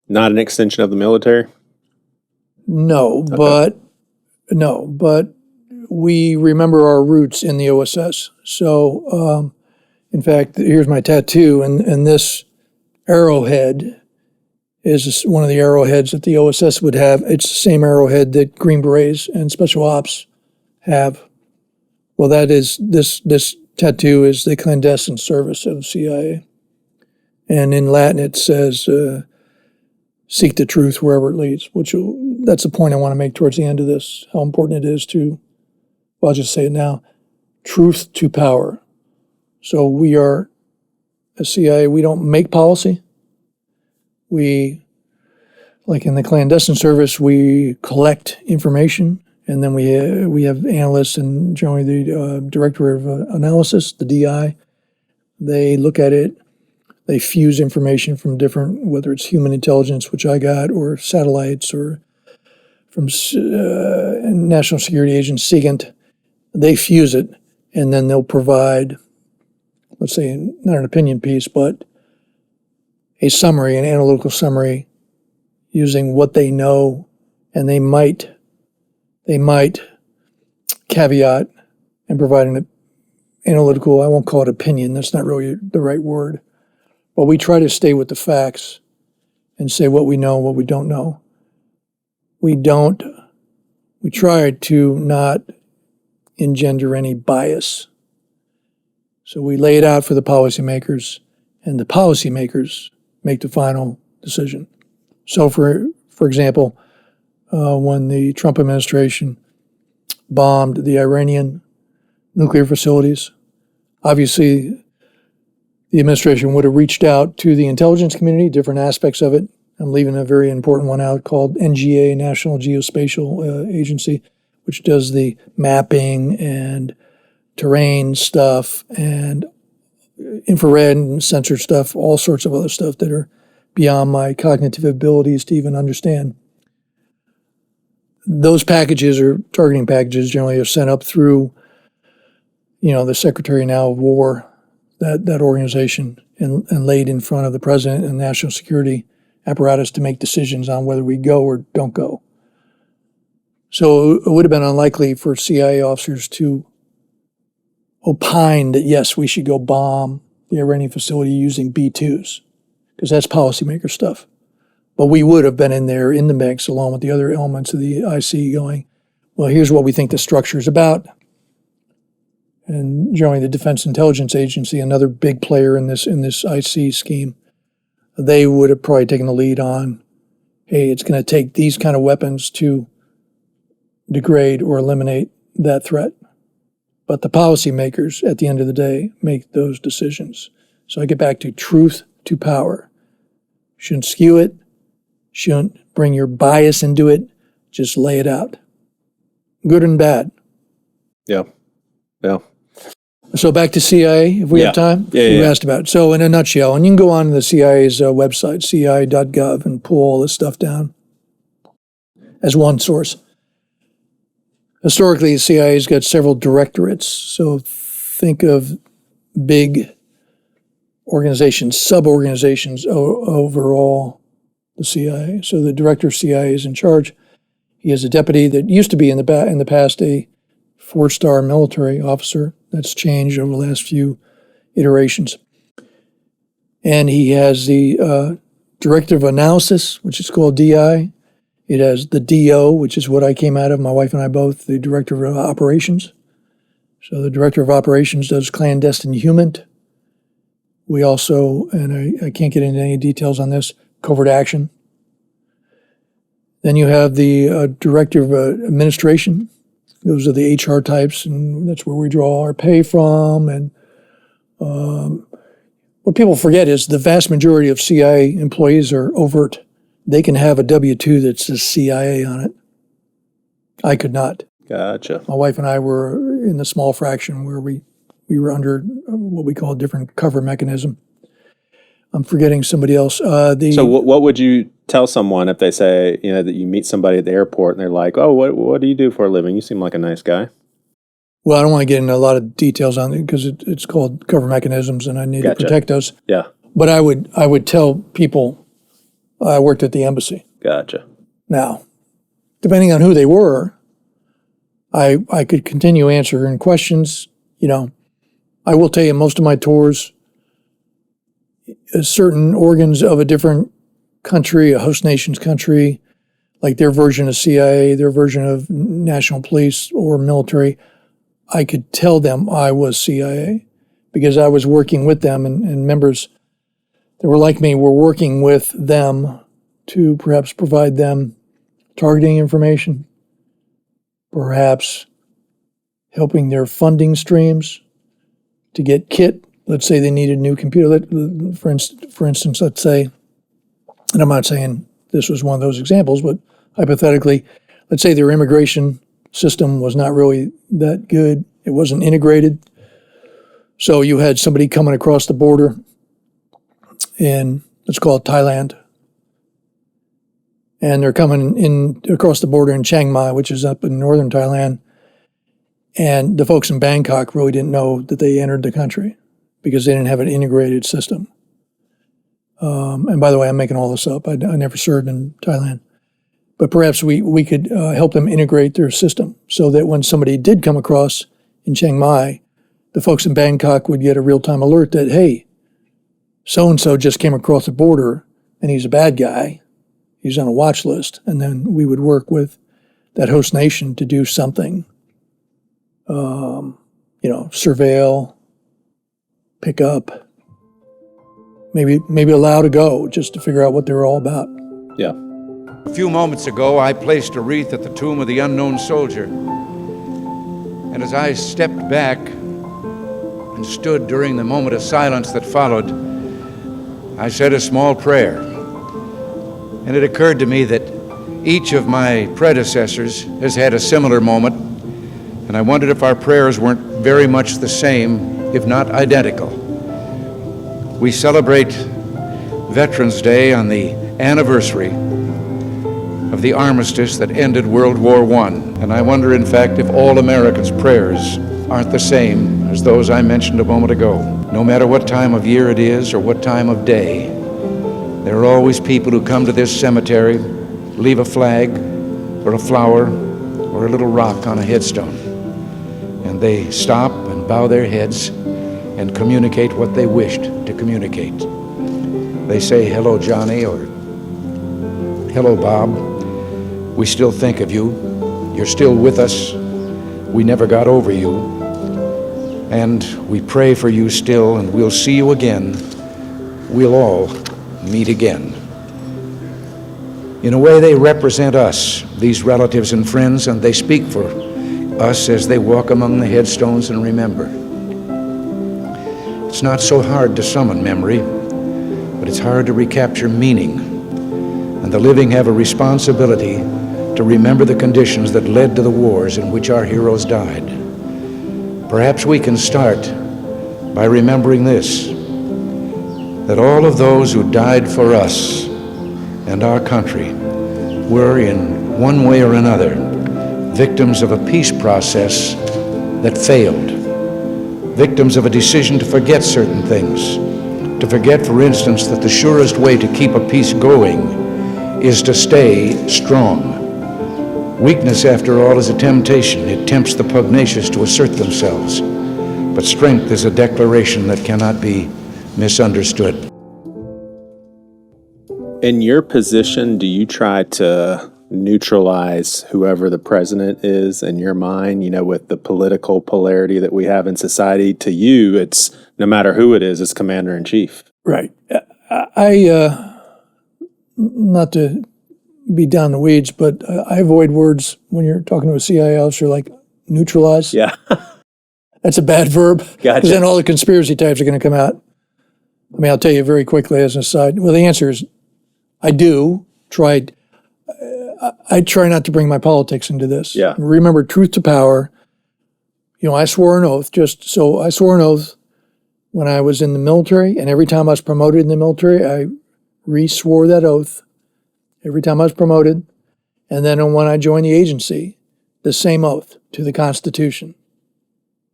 Not an extension of the military?
No, but we remember our roots in the OSS. So, in fact, here's my tattoo, and this arrowhead is one of the arrowheads that the OSS would have. It's the same arrowhead that Green Berets and Special Ops have. Well, that is this tattoo is the clandestine service of the CIA, and in Latin it says, "Seek the truth wherever it leads." That's the point I want to make towards the end of this. How important it is to, I'll just say it now, truth to power. So we are, as CIA, we don't make policy. We, like in the clandestine service, we collect information, and then we have analysts and generally the Director of Analysis, the DI. They look at it. They fuse information from different, whether it's human intelligence, which I got, or satellites, or from National Security Agent SIGINT. They fuse it, and then they'll provide, let's say, not an opinion piece, but a summary, an analytical summary, using what they know, and they might caveat and provide an analytical, I won't call it opinion, that's not really the right word, but we try to stay with the facts and say what we know, what we don't know. We try to not engender any bias. So we lay it out for the policymakers, and the policymakers make the final decision. So for example, when the Trump administration bombed the Iranian nuclear facilities, obviously the administration would have reached out to the intelligence community, different aspects of it. I'm leaving a very important one out called NGA, National Geospatial Agency, which does the mapping and terrain stuff and infrared and sensor stuff, all sorts of other stuff that are beyond my cognitive abilities to even understand. Those packages or targeting packages generally are sent up through, the Secretary now of War, that organization, and laid in front of the President and national security apparatus to make decisions on whether we go or don't go. So it would have been unlikely for CIA officers to opine that, yes, we should go bomb the Iranian facility using B-2s, because that's policymaker stuff. But we would have been in there in the mix along with the other elements of the IC going, well, here's what we think the structure is about. And generally the Defense Intelligence Agency, another big player in this IC scheme, they would have probably taken the lead on, hey, it's going to take these kind of weapons to degrade or eliminate that threat. But the policymakers, at the end of the day, make those decisions. So I get back to truth to power. Shouldn't skew it. Shouldn't bring your bias into it. Just lay it out. Good and bad.
Yeah.
So back to CIA, if we have time. You asked about it. So in a nutshell, and you can go on to the CIA's website, cia.gov, and pull all this stuff down as one source. Historically, the CIA's got several directorates. So think of big organizations, sub-organizations overall the CIA. So the director of CIA is in charge. He has a deputy that used to be in the past a 4-star military officer. That's changed over the last few iterations. And he has the director of analysis, which is called DI. It has the DO, which is what I came out of, my wife and I both, the director of operations. So the director of operations does clandestine human. We also, and I can't get into any details on this, covert action. Then you have the director of administration. Those are the HR types, and that's where we draw our pay from. And what people forget is the vast majority of CIA employees are overt. They can have a W-2 that says CIA on it. I could not.
Gotcha.
My wife and I were in the small fraction where we were under what we call a different cover mechanism. I'm forgetting somebody else. So
what would you tell someone if they say, that you meet somebody at the airport and they're like, oh, what do you do for a living? You seem like a nice guy.
Well, I don't want to get into a lot of details on it because it's called cover mechanisms and I need to protect those.
Yeah.
But I would tell people I worked at the embassy.
Gotcha.
Now, depending on who they were, I could continue answering questions. I will tell you most of my tours, certain organs of a different country, a host nation's country, like their version of CIA, their version of national police or military, I could tell them I was CIA because I was working with them and members that were like me were working with them to perhaps provide them targeting information, perhaps helping their funding streams to get kit. Let's say they needed a new computer. For instance, let's say, and I'm not saying this was one of those examples, but hypothetically, let's say their immigration system was not really that good. It wasn't integrated. So you had somebody coming across the border in, let's call it Thailand, and they're coming in across the border in Chiang Mai, which is up in northern Thailand, and the folks in Bangkok really didn't know that they entered the country because they didn't have an integrated system. And by the way, I'm making all this up. I never served in Thailand. But perhaps we could help them integrate their system so that when somebody did come across in Chiang Mai, the folks in Bangkok would get a real-time alert that, hey, so-and-so just came across the border. and he's a bad guy, he's on a watch list, and then we would work with that host nation to do something, surveil, pick up, maybe allow to go, just to figure out what they're all about.
Yeah.
A few moments ago, I placed a wreath at the tomb of the unknown soldier. And as I stepped back and stood during the moment of silence that followed, I said a small prayer. And it occurred to me that each of my predecessors has had a similar moment, and I wondered if our prayers weren't very much the same, if not identical. We celebrate Veterans Day on the anniversary of the armistice that ended World War I, and I wonder, in fact, if all Americans' prayers aren't the same as those I mentioned a moment ago. No matter what time of year it is or what time of day, there are always people who come to this cemetery, leave a flag or a flower or a little rock on a headstone, and they stop and bow their heads and communicate what they wished to communicate. They say, "Hello, Johnny," or "Hello, Bob. We still think of you. You're still with us. We never got over you. And we pray for you still, and we'll see you again. We'll all meet again." In a way, they represent us, these relatives and friends, and they speak for us as they walk among the headstones and remember. It's not so hard to summon memory, but it's hard to recapture meaning. And the living have a responsibility to remember the conditions that led to the wars in which our heroes died. Perhaps we can start by remembering this, that all of those who died for us and our country were, in one way or another, victims of a peace process that failed, victims of a decision to forget certain things, to forget, for instance, that the surest way to keep a peace going is to stay strong. Weakness, after all, is a temptation. It tempts the pugnacious to assert themselves. But strength is a declaration that cannot be misunderstood.
In your position, do you try to neutralize whoever the president is in your mind, with the political polarity that we have in society? To you, it's no matter who it is, it's commander-in-chief.
Right. I not to be down the weeds, but I avoid words when you're talking to a CIA officer like neutralize.
Yeah.
That's a bad verb.
Gotcha.
Because then all the conspiracy types are going to come out. I mean, I'll tell you very quickly as an aside. Well, the answer is I do try. I try not to bring my politics into this.
Yeah.
Remember, truth to power. I swore an oath. I swore an oath when I was in the military, and every time I was promoted in the military, I re-swore that oath. Every time I was promoted, and then when I joined the agency, the same oath to the Constitution.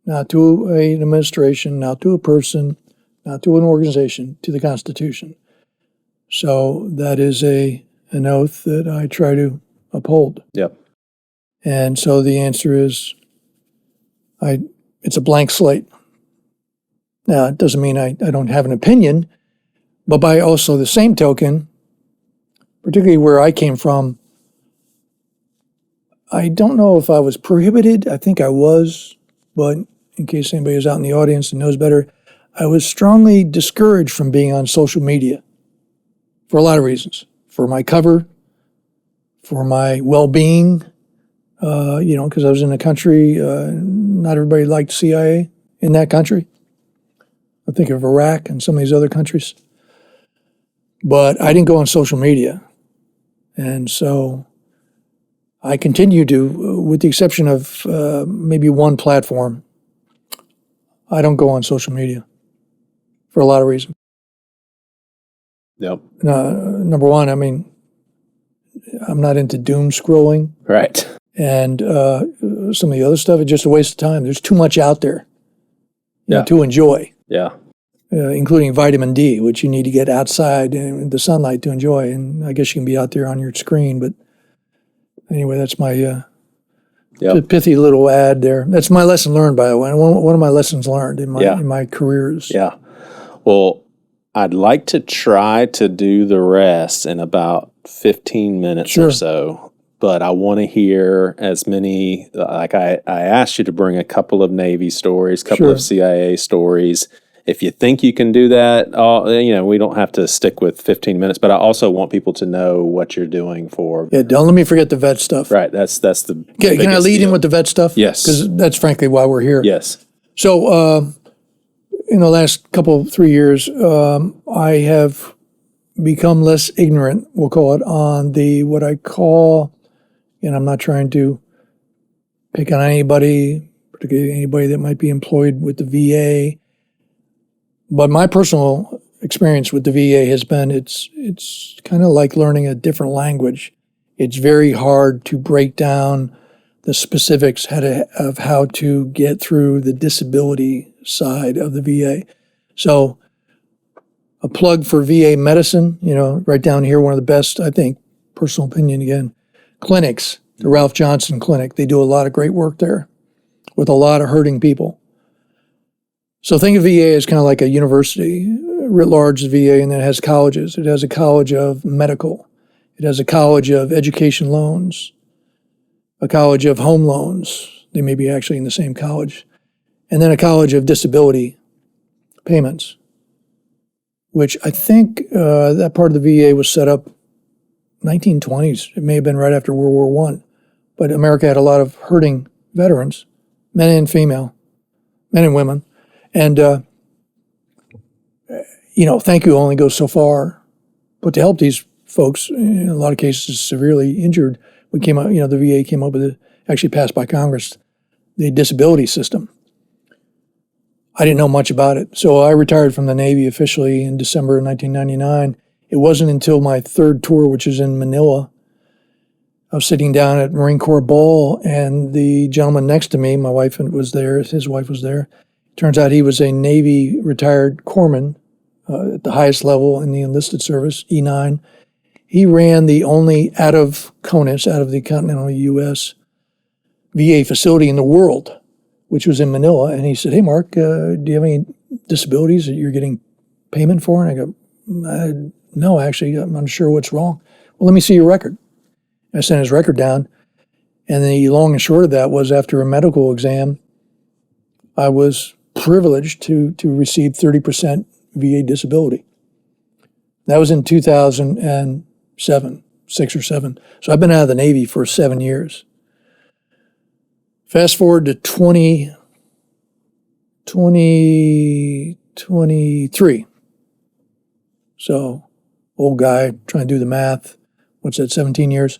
Not to an administration, not to a person, not to an organization, to the Constitution. So that is an oath that I try to uphold.
Yep.
And so the answer is, it's a blank slate. Now, it doesn't mean I don't have an opinion, but by also the same token, particularly where I came from, I don't know if I was prohibited. I think I was, but in case anybody is out in the audience and knows better, I was strongly discouraged from being on social media for a lot of reasons. For my cover, for my well-being, because I was in a country, not everybody liked CIA in that country. I think of Iraq and some of these other countries. But I didn't go on social media. And so I continue to, with the exception of maybe one platform, I don't go on social media for a lot of reasons.
Yep.
Number one, I'm not into doom scrolling.
Right.
And some of the other stuff is just a waste of time. There's too much out there to enjoy.
Yeah.
Including vitamin D, which you need to get outside in the sunlight to enjoy. And I guess you can be out there on your screen. But anyway, that's my pithy little ad there. That's my lesson learned, by the way. One of my lessons learned in my careers.
Yeah. Well, I'd like to try to do the rest in about 15 minutes or so, but I want to hear as many, like I asked you to bring a couple of Navy stories, a couple of CIA stories. If you think you can do that, we don't have to stick with 15 minutes, but I also want people to know what you're doing for.
Yeah, don't let me forget the vet stuff.
Right, that's the
Can I lead in with the vet stuff?
Yes.
Because that's frankly why we're here.
Yes.
So, in the last 3 years, I have become less ignorant, we'll call it, on what I call, and I'm not trying to pick on anybody, particularly anybody that might be employed with the VA, but my personal experience with the VA has been it's kind of like learning a different language. It's very hard to break down the specifics of how to get through the disability side of the VA. So a plug for VA medicine, right down here, one of the best, I think, personal opinion again, clinics, the Ralph Johnson Clinic. They do a lot of great work there with a lot of hurting people. So think of VA as kind of like a university, writ large the VA, and then it has colleges. It has a college of medical. It has a college of education loans, a college of home loans. They may be actually in the same college. And then a college of disability payments, which I think that part of the VA was set up 1920s. It may have been right after World War I. But America had a lot of hurting veterans, men and female, men and women. And, thank you only goes so far. But to help these folks, in a lot of cases severely injured, we came out, the VA came up with actually passed by Congress, the disability system. I didn't know much about it. So I retired from the Navy officially in December of 1999. It wasn't until my third tour, which is in Manila, I was sitting down at Marine Corps Ball, and the gentleman next to me, my wife was there, his wife was there. Turns out he was a Navy retired corpsman at the highest level in the enlisted service, E9. He ran the only out of CONUS, out of the continental U.S., VA facility in the world, which was in Manila. And he said, "Hey, Mark, do you have any disabilities that you're getting payment for?" And I go, "No, actually, I'm unsure what's wrong." "Well, let me see your record." I sent his record down. And the long and short of that was after a medical exam, I was privileged to receive 30% VA disability. That was in 2007, 6 or 7. So I've been out of the Navy for 7 years. Fast forward to 2023. So old guy trying to do the math. What's that, 17 years?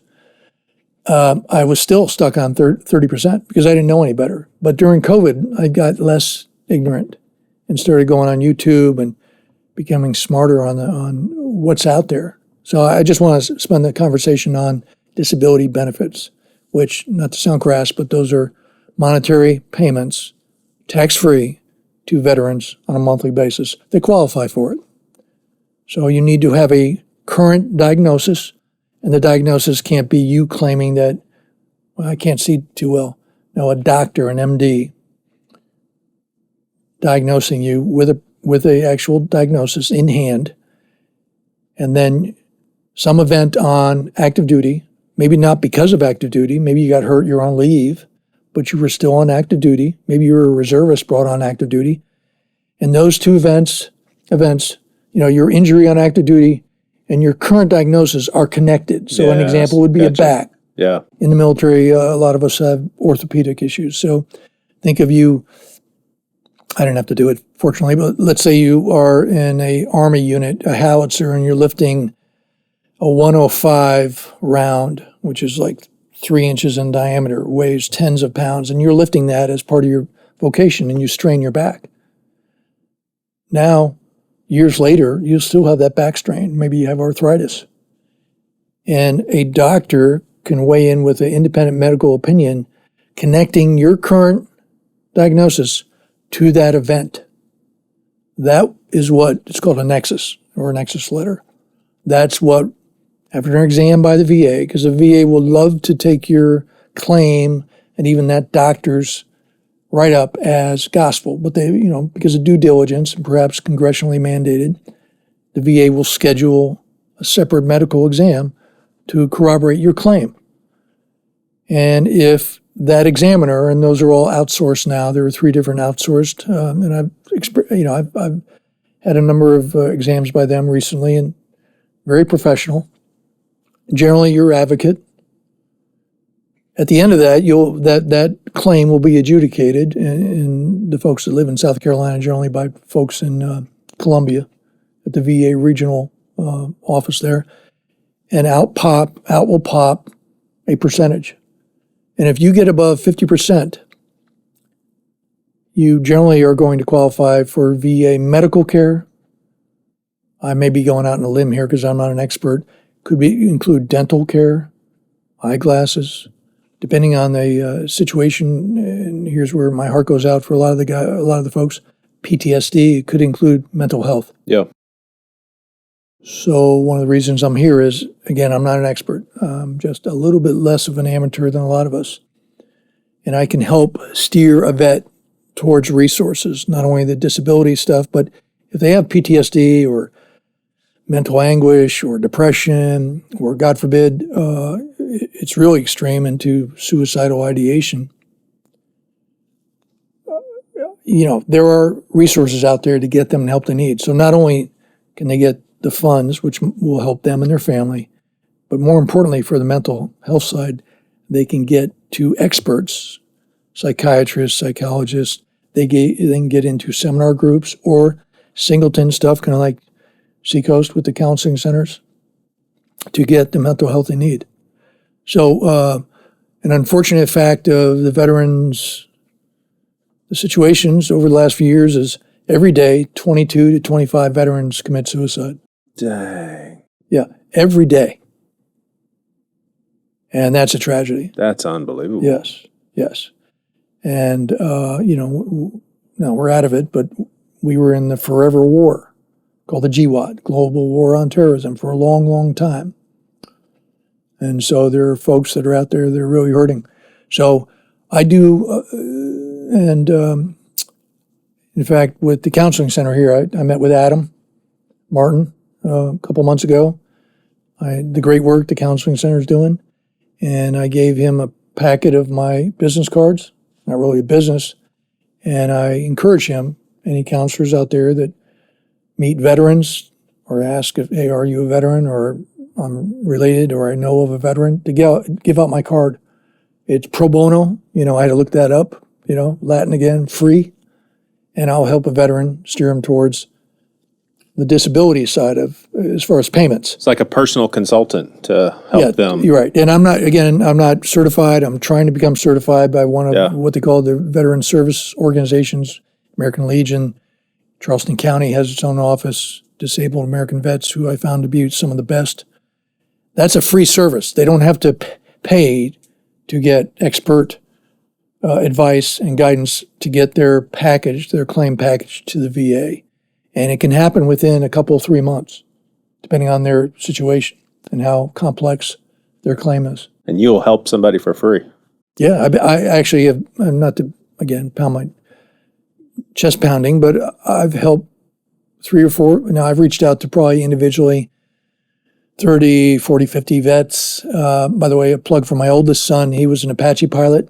I was still stuck on 30% because I didn't know any better. But during COVID, I got less ignorant and started going on YouTube and becoming smarter on what's out there. So I just want to spend the conversation on disability benefits, which, not to sound crass, but those are monetary payments, tax-free, to veterans on a monthly basis. They qualify for it. So you need to have a current diagnosis, and the diagnosis can't be you claiming that, well, I can't see too well. No, a doctor, an MD, diagnosing you with a actual diagnosis in hand, and then some event on active duty, maybe not because of active duty, maybe you got hurt, you're on leave, but you were still on active duty, maybe you were a reservist brought on active duty, and those two events, your injury on active duty and your current diagnosis are connected. So an example would be a back.
Yeah.
In the military, a lot of us have orthopedic issues. So think of you, I didn't have to do it, fortunately, but let's say you are in a Army unit, a howitzer, and you're lifting a 105 round, which is like 3 inches in diameter, weighs tens of pounds, and you're lifting that as part of your vocation, and you strain your back. Now, years later, you still have that back strain. Maybe you have arthritis. And a doctor can weigh in with an independent medical opinion, connecting your current diagnosis to that event. That is what it's called a nexus, or a nexus letter. That's what, after an exam by the VA, because the VA will love to take your claim and even that doctor's write-up as gospel, but they, because of due diligence and perhaps congressionally mandated, the VA will schedule a separate medical exam to corroborate your claim. And if that examiner, and those are all outsourced now, there are 3 different outsourced, and I've had a number of exams by them recently, and very professional. Generally, your advocate. At the end of that, that claim will be adjudicated, and the folks that live in South Carolina, generally by folks in Columbia, at the VA regional office there, and out will pop a percentage. And if you get above 50%, you generally are going to qualify for VA medical care. I may be going out on a limb here because I'm not an expert. Could include dental care, eyeglasses, depending on the situation. And here's where my heart goes out for a lot of the folks. PTSD. It could include mental health.
Yeah.
So one of the reasons I'm here is, again, I'm not an expert. I'm just a little bit less of an amateur than a lot of us. And I can help steer a vet towards resources, not only the disability stuff, but if they have PTSD or mental anguish or depression or, God forbid, it's really extreme into suicidal ideation. There are resources out there to get them the help they need. So not only can they get the funds, which will help them and their family, but more importantly for the mental health side, they can get to experts, psychiatrists, psychologists. They can get into seminar groups or singleton stuff, kind of like Seacoast with the counseling centers, to get the mental health they need. So an unfortunate fact of the veterans, the situations over the last few years is every day 22 to 25 veterans commit suicide.
Dang.
Yeah, every day. And that's a tragedy.
That's unbelievable.
Yes. And, now we're out of it, but we were in the forever war called the GWOT, Global War on Terrorism, for a long, long time. And so there are folks that are out there that are really hurting. So I do, in fact, with the counseling center here, I met with Adam Martin a couple months ago. The great work the counseling center is doing. And I gave him a packet of my business cards, not really a business, and I encourage him, any counselors out there that meet veterans or ask if, hey, are you a veteran, or I'm related, or I know of a veteran, to give out my card. It's pro bono. I had to look that up, Latin again, free. And I'll help a veteran steer him towards the disability side of, as far as payments.
It's like a personal consultant to help them.
You're right. And I'm not certified. I'm trying to become certified by one of what they call the veteran service organizations, American Legion. Charleston County has its own office, Disabled American Vets, who I found to be some of the best. That's a free service. They don't have to pay to get expert advice and guidance to get their claim package to the VA. And it can happen within a couple, 3 months, depending on their situation and how complex their claim is.
And you'll help somebody for free.
Yeah, I actually have, not to, again, pound my chest pounding, but I've helped 3 or 4. Now, I've reached out to probably individually 30, 40, 50 vets. By the way, a plug for my oldest son. He was an Apache pilot,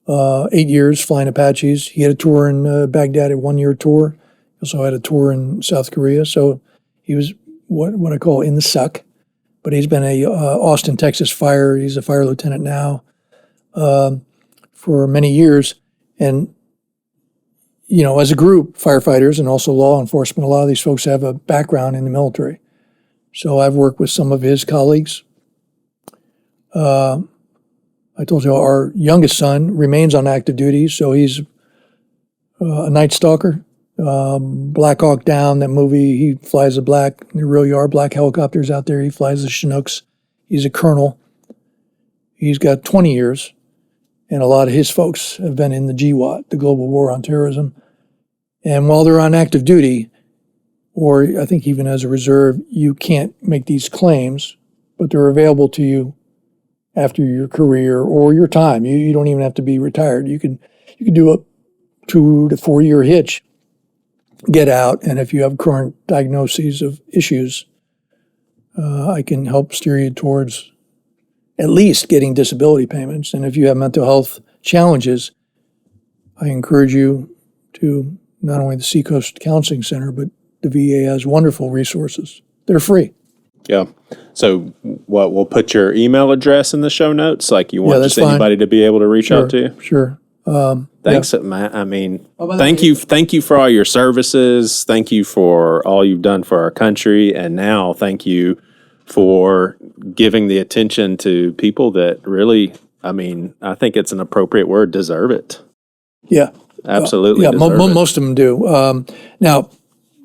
8 years flying Apaches. He had a tour in Baghdad, a 1-year tour. He also had a tour in South Korea. So he was what I call in the suck. But he's been a Austin, Texas fire. He's a fire lieutenant now for many years. And, as a group, firefighters and also law enforcement, a lot of these folks have a background in the military. So I've worked with some of his colleagues. I told you our youngest son remains on active duty, so he's a Night Stalker. Black Hawk Down, that movie, he flies there really are black helicopters out there. He flies the Chinooks. He's a colonel. He's got 20 years, and a lot of his folks have been in the GWOT, the Global War on Terrorism. And while they're on active duty, or I think even as a reserve, you can't make these claims, but they're available to you after your career or your time. You don't even have to be retired. You can do a 2 to 4 year hitch get out, and if you have current diagnoses of issues, I can help steer you towards at least getting disability payments. And if you have mental health challenges, I encourage you to not only the Seacoast Counseling Center, but the VA has wonderful resources. They're free.
Yeah. So what, we'll put your email address in the show notes, like you want just
fine.
anybody to be able to reach out to you?
Sure.
Thanks, Matt. I mean, thank you for all your services. Thank you for all you've done for our country. And now thank you for giving the attention to people that really, I mean, I think it's an appropriate word, deserve it.
Yeah.
Absolutely.
Yeah,
deserve it.
most of them do. Now,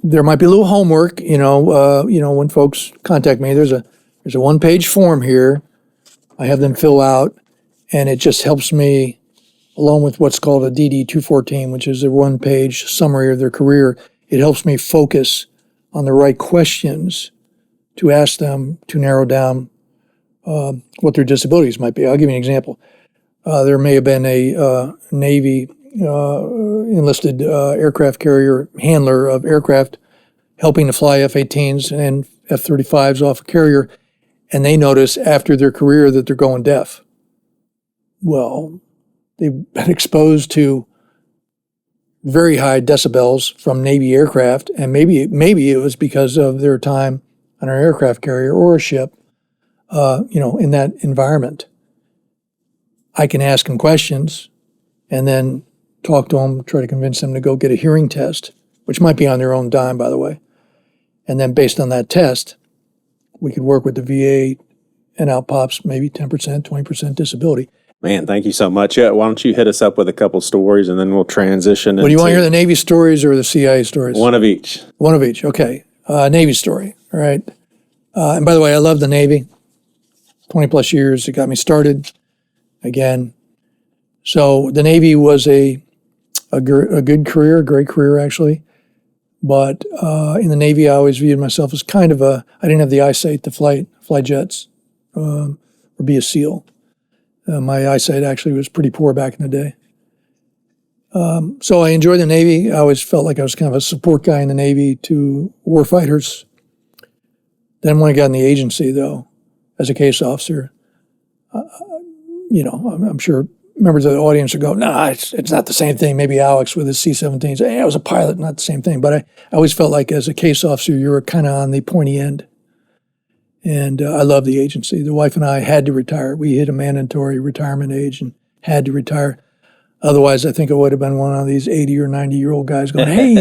there might be a little homework, when folks contact me, there's a one-page form here. I have them fill out, and it just helps me, along with what's called a DD 214, which is a one-page summary of their career. It helps me focus on the right questions to ask them to narrow down what their disabilities might be. I'll give you an example. There may have been a Navy enlisted aircraft carrier handler of aircraft helping to fly F-18s and F-35s off a carrier, and they notice after their career that they're going deaf. Well, they've been exposed to very high decibels from Navy aircraft, and maybe it was because of their time on an aircraft carrier or a ship, in that environment. I can ask them questions and then talk to them, try to convince them to go get a hearing test, which might be on their own dime, by the way. And then based on that test, we could work with the VA and out pops maybe 10%, 20% disability.
Man, thank you so much. Yeah, why don't you hit us up with a couple stories and then we'll transition
Well, do you want to hear the Navy stories or the CIA stories?
One of each.
One of each, okay. Navy story, all right. And by the way, I love the Navy. 20 plus years, it got me started again. So the Navy was a good career, a great career actually. But in the Navy, I always viewed myself as kind of I didn't have the eyesight to fly jets or be a SEAL. My eyesight actually was pretty poor back in the day. So I enjoyed the Navy. I always felt like I was kind of a support guy in the Navy to warfighters. Then when I got in the agency, though, as a case officer, I'm sure members of the audience would go, "Nah, it's not the same thing." Maybe Alex with his C-17s. Hey, I was a pilot, not the same thing. But I always felt like as a case officer, you were kind of on the pointy end. And I love the agency. The wife and I had to retire. We hit a mandatory retirement age and had to retire. Otherwise, I think I would have been one of these 80 or 90-year-old guys going, "Hey,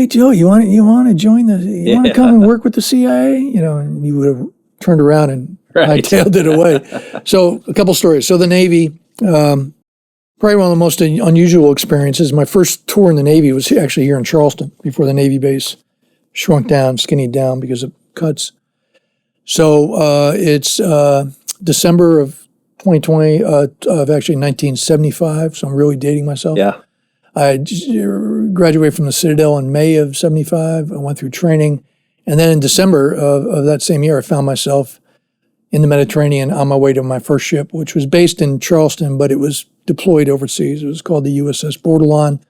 Joe, you want to join you want to come and work with the CIA?" And you would have turned around and hightailed it away. So a couple stories. So the Navy, probably one of the most unusual experiences. My first tour in the Navy was actually here in Charleston before the Navy base shrunk down, skinnied down because of cuts. So it's December of 2020, of actually 1975. So I'm really dating myself.
Yeah.
I graduated from the Citadel in May of 75. I went through training. And then in December of that same year, I found myself in the Mediterranean on my way to my first ship, which was based in Charleston, but it was deployed overseas. It was called the USS Bordelon,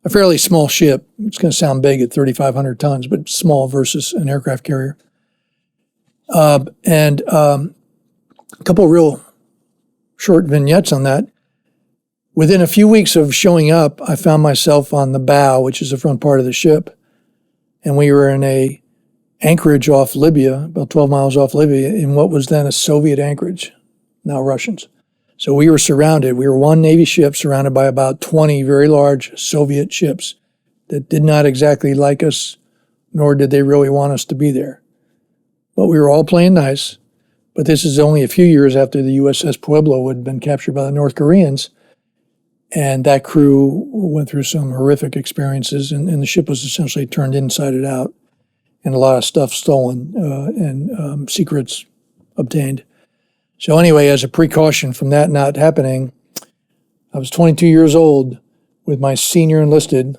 a fairly small ship. It's going to sound big at 3,500 tons, but small versus an aircraft carrier. And a couple of real short vignettes on that. Within a few weeks of showing up, I found myself on the bow, which is the front part of the ship, and we were in a anchorage off Libya, about 12 miles off Libya, in what was then a Soviet anchorage, now Russians. So we were surrounded. We were one Navy ship surrounded by about 20 very large Soviet ships that did not exactly like us, nor did they really want us to be there. But we were all playing nice. But this is only a few years after the USS Pueblo had been captured by the North Koreans. And that crew went through some horrific experiences, and the ship was essentially turned inside and out, and a lot of stuff stolen and secrets obtained. So anyway, as a precaution from that not happening, I was 22 years old with my senior enlisted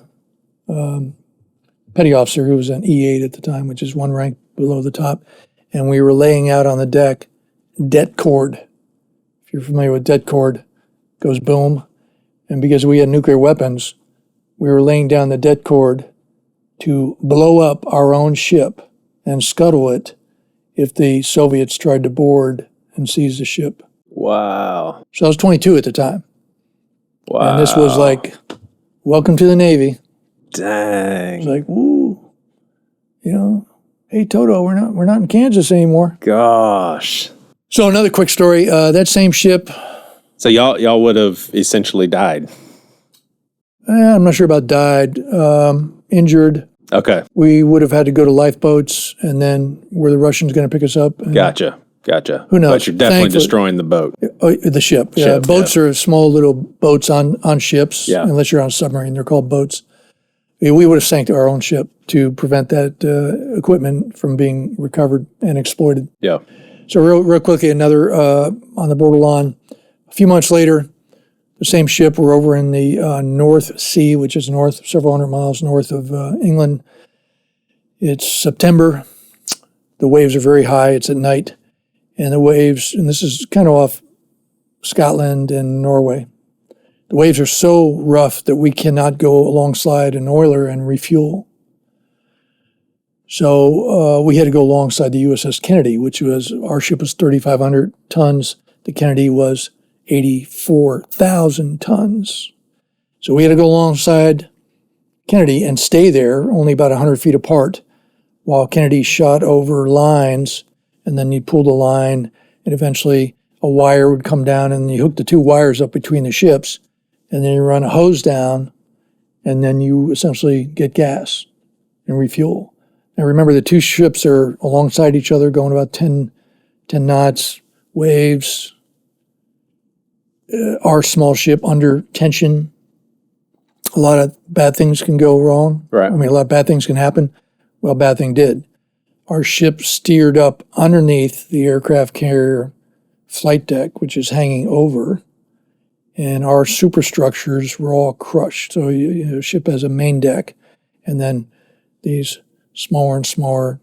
petty officer, who was an E8 at the time, which is one rank below the top, and we were laying out on the deck det cord. If you're familiar with det cord, goes boom. And because we had nuclear weapons, we were laying down the det cord to blow up our own ship and scuttle it if the Soviets tried to board and seize the ship.
Wow.
So I was 22 at the time.
Wow.
And this was like, welcome to the Navy.
Dang.
It's like, woo, hey Toto, we're not in Kansas anymore.
Gosh.
So another quick story. That same ship.
So y'all would have essentially died.
I'm not sure about died. Injured.
Okay.
We would have had to go to lifeboats, and then were the Russians going to pick us up?
Gotcha.
Who knows?
But you're definitely destroying the boat.
The ship. Yeah. Boats are small little boats on ships. Yeah. Unless you're on a submarine, they're called boats. We would have sank our own ship to prevent that equipment from being recovered and exploited.
Yeah.
So real quickly, another on the borderline. A few months later, the same ship, we're over in the North Sea, which is several hundred miles north of England. It's September. The waves are very high. It's at night. And the waves, and this is kind of off Scotland and Norway, the waves are so rough that we cannot go alongside an oiler and refuel. So we had to go alongside the USS Kennedy, our ship was 3,500 tons. The Kennedy was 84,000 tons. So we had to go alongside Kennedy and stay there only about 100 feet apart while Kennedy shot over lines, and then you'd pull the line, and eventually a wire would come down, and you hook the two wires up between the ships, and then you run a hose down, and then you essentially get gas and refuel. Now remember, the two ships are alongside each other going about 10 knots, waves, our small ship under tension. A lot of bad things can go wrong.
Right.
I mean, a lot of bad things can happen. Well, bad thing did. Our ship steered up underneath the aircraft carrier flight deck, which is hanging over, and our superstructures were all crushed. So the ship has a main deck, and then these smaller and smaller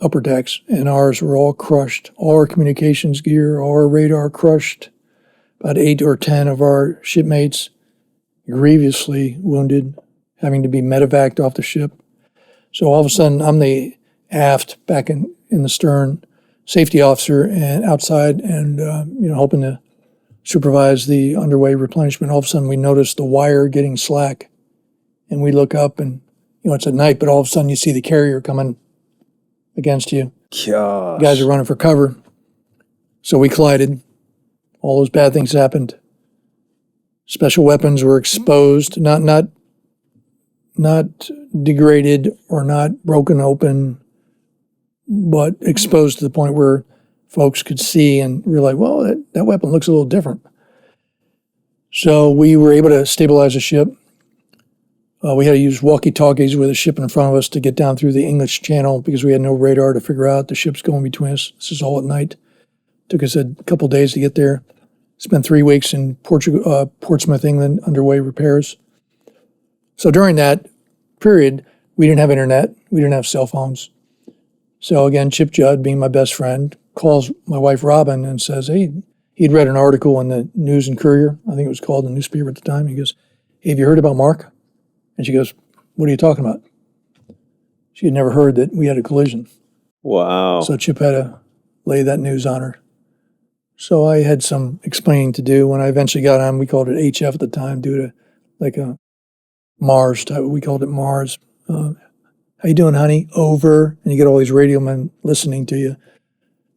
upper decks, and ours were all crushed. All our communications gear, all our radar crushed. About 8 or 10 of our shipmates grievously wounded, having to be medevaced off the ship. So all of a sudden, I'm the aft, back in the stern, safety officer, and outside, and helping to supervise the underway replenishment. All of a sudden, we notice the wire getting slack, and we look up, and it's at night, but all of a sudden, you see the carrier coming against you.
Gosh.
Guys are running for cover. So we collided. All those bad things happened. Special weapons were exposed, not degraded or not broken open, but exposed to the point where folks could see and realize, well, that weapon looks a little different. So we were able to stabilize the ship. We had to use walkie-talkies with a ship in front of us to get down through the English Channel because we had no radar to figure out the ships going between us. This is all at night. Took us a couple of days to get there. Spent 3 weeks in Portsmouth, England, underway repairs. So during that period, we didn't have internet. We didn't have cell phones. So again, Chip Judd, being my best friend, calls my wife Robin and says, hey, he'd read an article in the News and Courier, I think it was called, the newspaper at the time. He goes, hey, have you heard about Mark? And she goes, what are you talking about? She had never heard that we had a collision.
Wow.
So Chip had to lay that news on her. So I had some explaining to do. When I eventually got on, we called it HF at the time, due to like a Mars type. We called it Mars. How you doing, honey? Over. And you get all these radio men listening to you.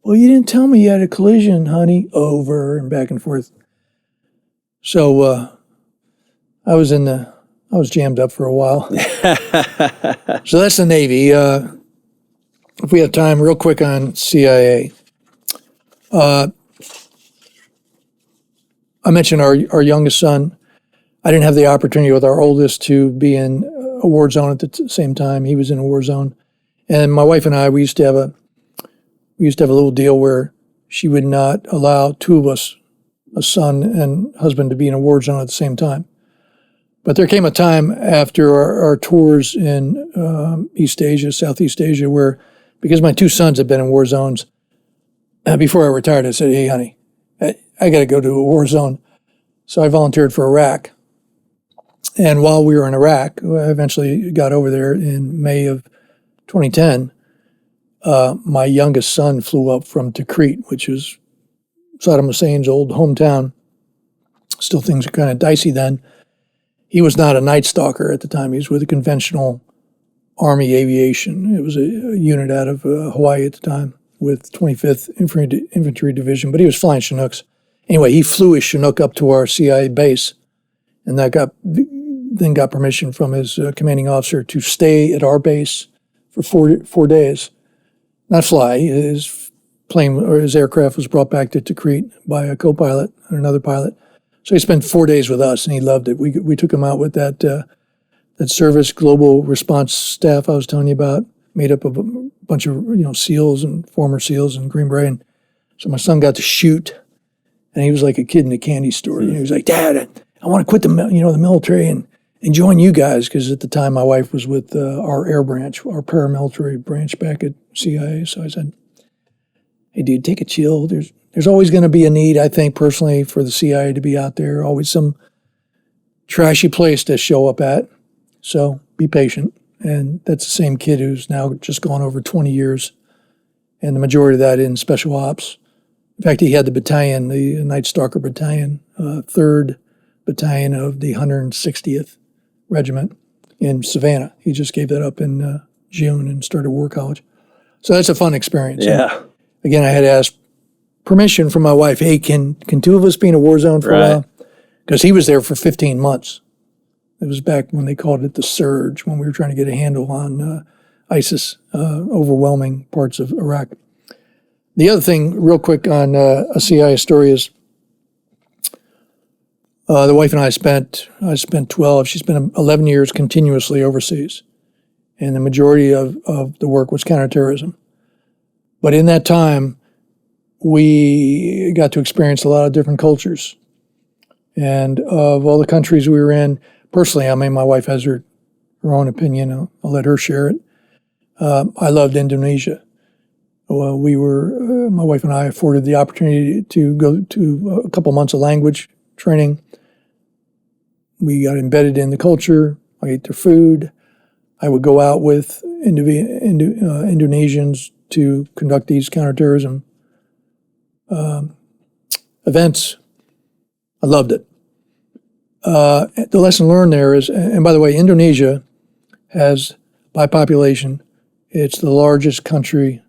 Well, you didn't tell me you had a collision, honey. Over, and back and forth. So I was jammed up for a while. So that's the Navy. If we have time, real quick on CIA. I mentioned our youngest son. I didn't have the opportunity with our oldest to be in a war zone at the same time. He was in a war zone. And my wife and I, we used to have a little deal where she would not allow two of us, a son and husband, to be in a war zone at the same time. But there came a time after our tours in East Asia, Southeast Asia, where, because my two sons had been in war zones, before I retired, I said, hey, honey, I got to go to a war zone. So I volunteered for Iraq. And while we were in Iraq, I eventually got over there in May of 2010. My youngest son flew up from Tikrit, which is Saddam Hussein's old hometown. Still, things are kind of dicey then. He was not a night stalker at the time. He was with a conventional Army aviation. It was a unit out of Hawaii at the time with 25th Infantry Division, but he was flying Chinooks. Anyway, he flew his Chinook up to our CIA base, and that then got permission from his commanding officer to stay at our base for 4 days. Not fly. His plane or his aircraft was brought back to Tikrit by a co-pilot and another pilot. So he spent 4 days with us, and he loved it. We took him out with that service global response staff I was telling you about, made up of a bunch of SEALs and former SEALs and Green Beret. And so my son got to shoot, and he was like a kid in a candy store. He was like, "Dad, I want to quit the military and join you guys," because at the time my wife was with our air branch, our paramilitary branch back at CIA. So I said, "Hey, dude, take a chill. There's always going to be a need, I think, personally, for the CIA to be out there. Always some trashy place to show up at. So be patient." And that's the same kid who's now just gone over 20 years, and the majority of that in special ops. In fact, he had the battalion, the Night Stalker Battalion, 3rd Battalion of the 160th Regiment in Savannah. He just gave that up in June and started war college. So that's a fun experience.
Yeah.
And again, I had to ask permission from my wife. Hey, can two of us be in a war zone for a while? Because he was there for 15 months. It was back when they called it the Surge, when we were trying to get a handle on ISIS overwhelming parts of Iraq. The other thing, real quick on a CIA story is the wife and I spent 12, she spent 11 years continuously overseas. And the majority of the work was counterterrorism. But in that time, we got to experience a lot of different cultures. And of all the countries we were in, personally, I mean, my wife has her own opinion. I'll let her share it. I loved Indonesia. Well, my wife and I afforded the opportunity to go to a couple months of language training. We got embedded in the culture. I ate their food. I would go out with Indonesians to conduct these counterterrorism events. I loved it. The lesson learned there is, and by the way, Indonesia has, by population, it's the largest country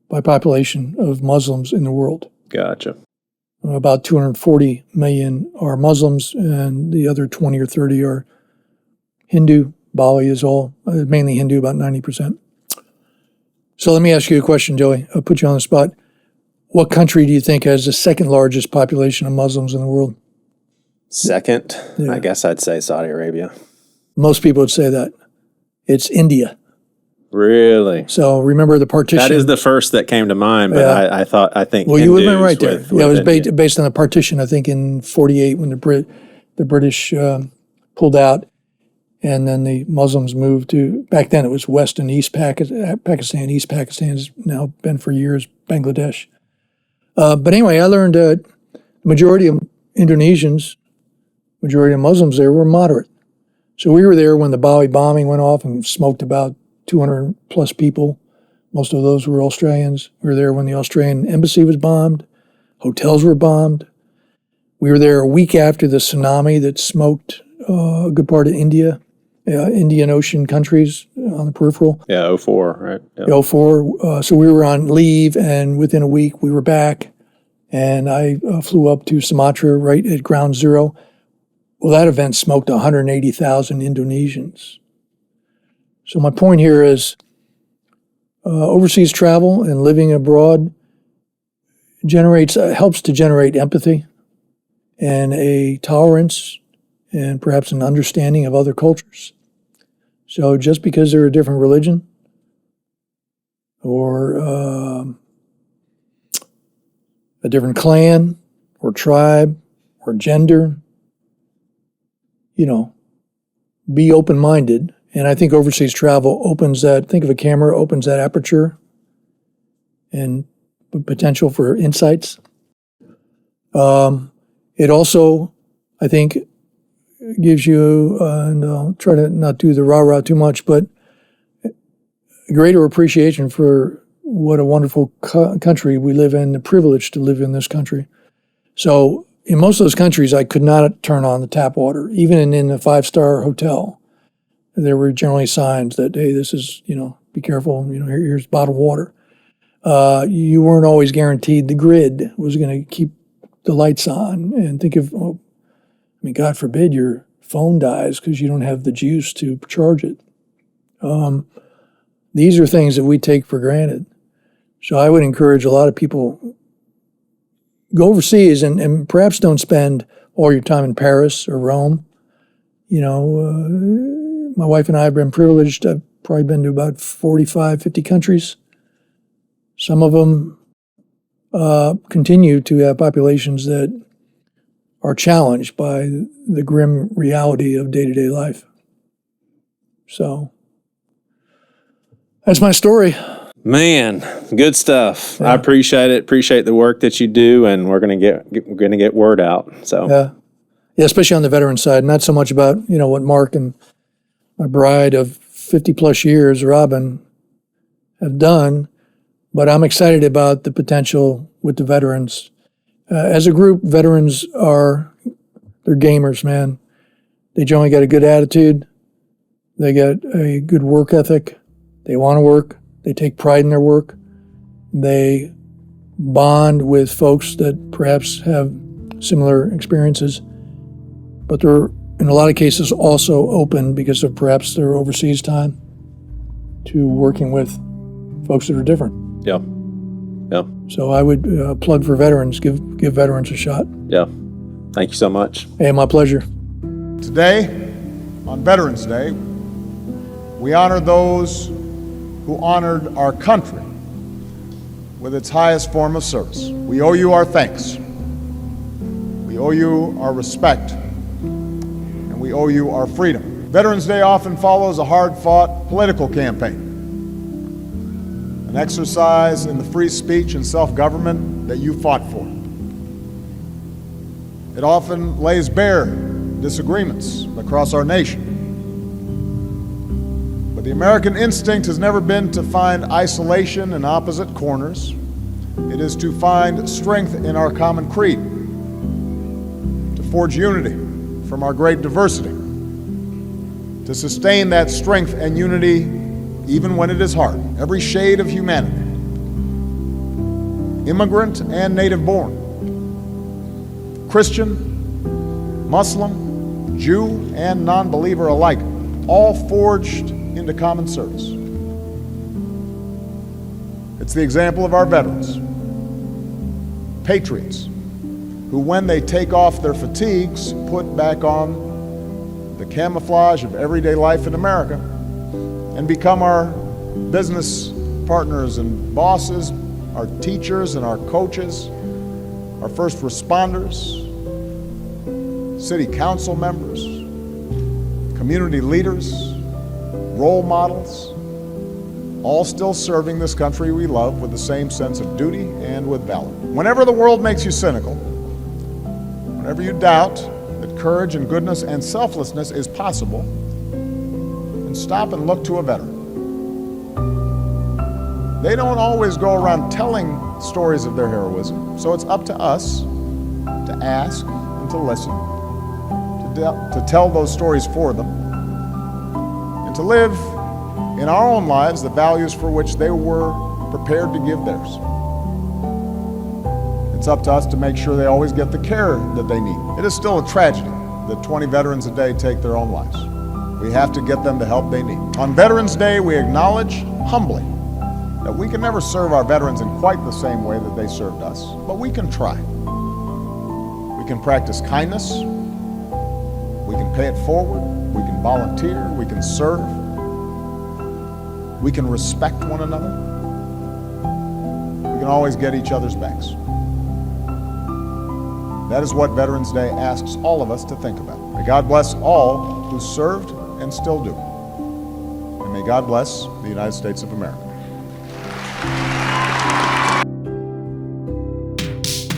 by population of Muslims in the world.
Gotcha.
About 240 million are Muslims, and the other 20 or 30 are Hindu. Bali is all mainly Hindu, about 90%. So let me ask you a question, Joey. I'll put you on the spot. What country do you think has the second largest population of Muslims in the world?
Second,
Yeah.
I guess I'd say Saudi Arabia.
Most people would say that. It's India.
Really?
So remember the partition.
That is the first that came to mind, but
Yeah.
I think.
Well, you would have been
Hindus
right there.
with
Yeah, it was
India.
based on the partition, I think, in 1948 when the British pulled out, and then the Muslims moved to, back then it was West and East Pakistan. East Pakistan has now been for years Bangladesh. But anyway, I learned the majority of Indonesians, majority of Muslims there were moderate. So we were there when the Bali bombing went off and smoked about 200 plus people. Most of those were Australians. We were there when the Australian embassy was bombed. Hotels were bombed. We were there a week after the tsunami that smoked a good part of India, Indian Ocean countries on the peripheral.
Yeah, 04, right? Yep.
04. So we were on leave, and within a week we were back. And I flew up to Sumatra right at ground zero. Well, that event smoked 180,000 Indonesians. So my point here is overseas travel and living abroad helps to generate empathy and a tolerance and perhaps an understanding of other cultures. So just because they're a different religion or a different clan or tribe or gender, be open-minded. And I think overseas travel opens that, think of a camera, opens that aperture and potential for insights. It also, I think, gives you, and I'll try to not do the rah-rah too much, but a greater appreciation for what a wonderful country we live in, the privilege to live in this country. So in most of those countries, I could not turn on the tap water. Even in a 5-star hotel, there were generally signs that, hey, this is, be careful, here's bottled water. You weren't always guaranteed the grid was going to keep the lights on. And think of, God forbid your phone dies because you don't have the juice to charge it. These are things that we take for granted. So I would encourage a lot of people, go overseas and perhaps don't spend all your time in Paris or Rome. My wife and I have been privileged. I've probably been to about 45, 50 countries. Some of them continue to have populations that are challenged by the grim reality of day-to-day life. So that's my story.
Man, good stuff.
Yeah.
I appreciate it. Appreciate the work that you do, and we're gonna get word out. So
yeah, especially on the veteran side. Not so much about what Mark and my bride of 50 plus years, Robin, have done, but I'm excited about the potential with the veterans. As a group, veterans they're gamers, man. They generally got a good attitude. They got a good work ethic. They want to work. They take pride in their work. They bond with folks that perhaps have similar experiences, but they're, in a lot of cases, also open because of perhaps their overseas time to working with folks that are different.
Yeah.
So I would plug for veterans, give veterans a shot.
Yeah. Thank you so much.
Hey, my pleasure.
Today, on Veterans Day, we honor those who honored our country with its highest form of service. We owe you our thanks. We owe you our respect. And we owe you our freedom. Veterans Day often follows a hard-fought political campaign, an exercise in the free speech and self-government that you fought for. It often lays bare disagreements across our nation. But the American instinct has never been to find isolation in opposite corners. It is to find strength in our common creed, to forge unity from our great diversity, to sustain that strength and unity even when it is hard. Every shade of humanity, immigrant and native-born, Christian, Muslim, Jew, and non-believer alike, all forged into common service. It's the example of our veterans, patriots, who when they take off their fatigues, put back on the camouflage of everyday life in America and become our business partners and bosses, our teachers and our coaches, our first responders, city council members, community leaders, role models, all still serving this country we love with the same sense of duty and with valor. Whenever the world makes you cynical, whenever you doubt that courage and goodness and selflessness is possible, then stop and look to a veteran. They don't always go around telling stories of their heroism, so it's up to us to ask and to listen, to tell those stories for them, and to live in our own lives the values for which they were prepared to give theirs. It's up to us to make sure they always get the care that they need. It is still a tragedy that 20 veterans a day take their own lives. We have to get them the help they need. On Veterans Day, we acknowledge humbly that we can never serve our veterans in quite the same way that they served us, but we can try. We can practice kindness, we can pay it forward, we can volunteer, we can serve, we can respect one another, we can always get each other's backs. That is what Veterans Day asks all of us to think about. May God bless all who served and still do. And may God bless the United States of America.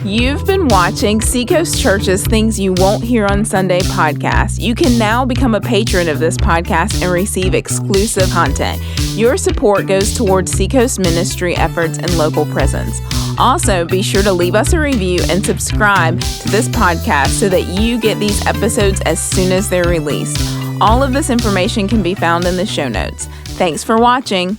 You've been watching Seacoast Church's Things You Won't Hear on Sunday podcast. You can now become a patron of this podcast and receive exclusive content. Your support goes towards Seacoast ministry efforts and local presence. Also, be sure to leave us a review and subscribe to this podcast so that you get these episodes as soon as they're released. All of this information can be found in the show notes. Thanks for watching.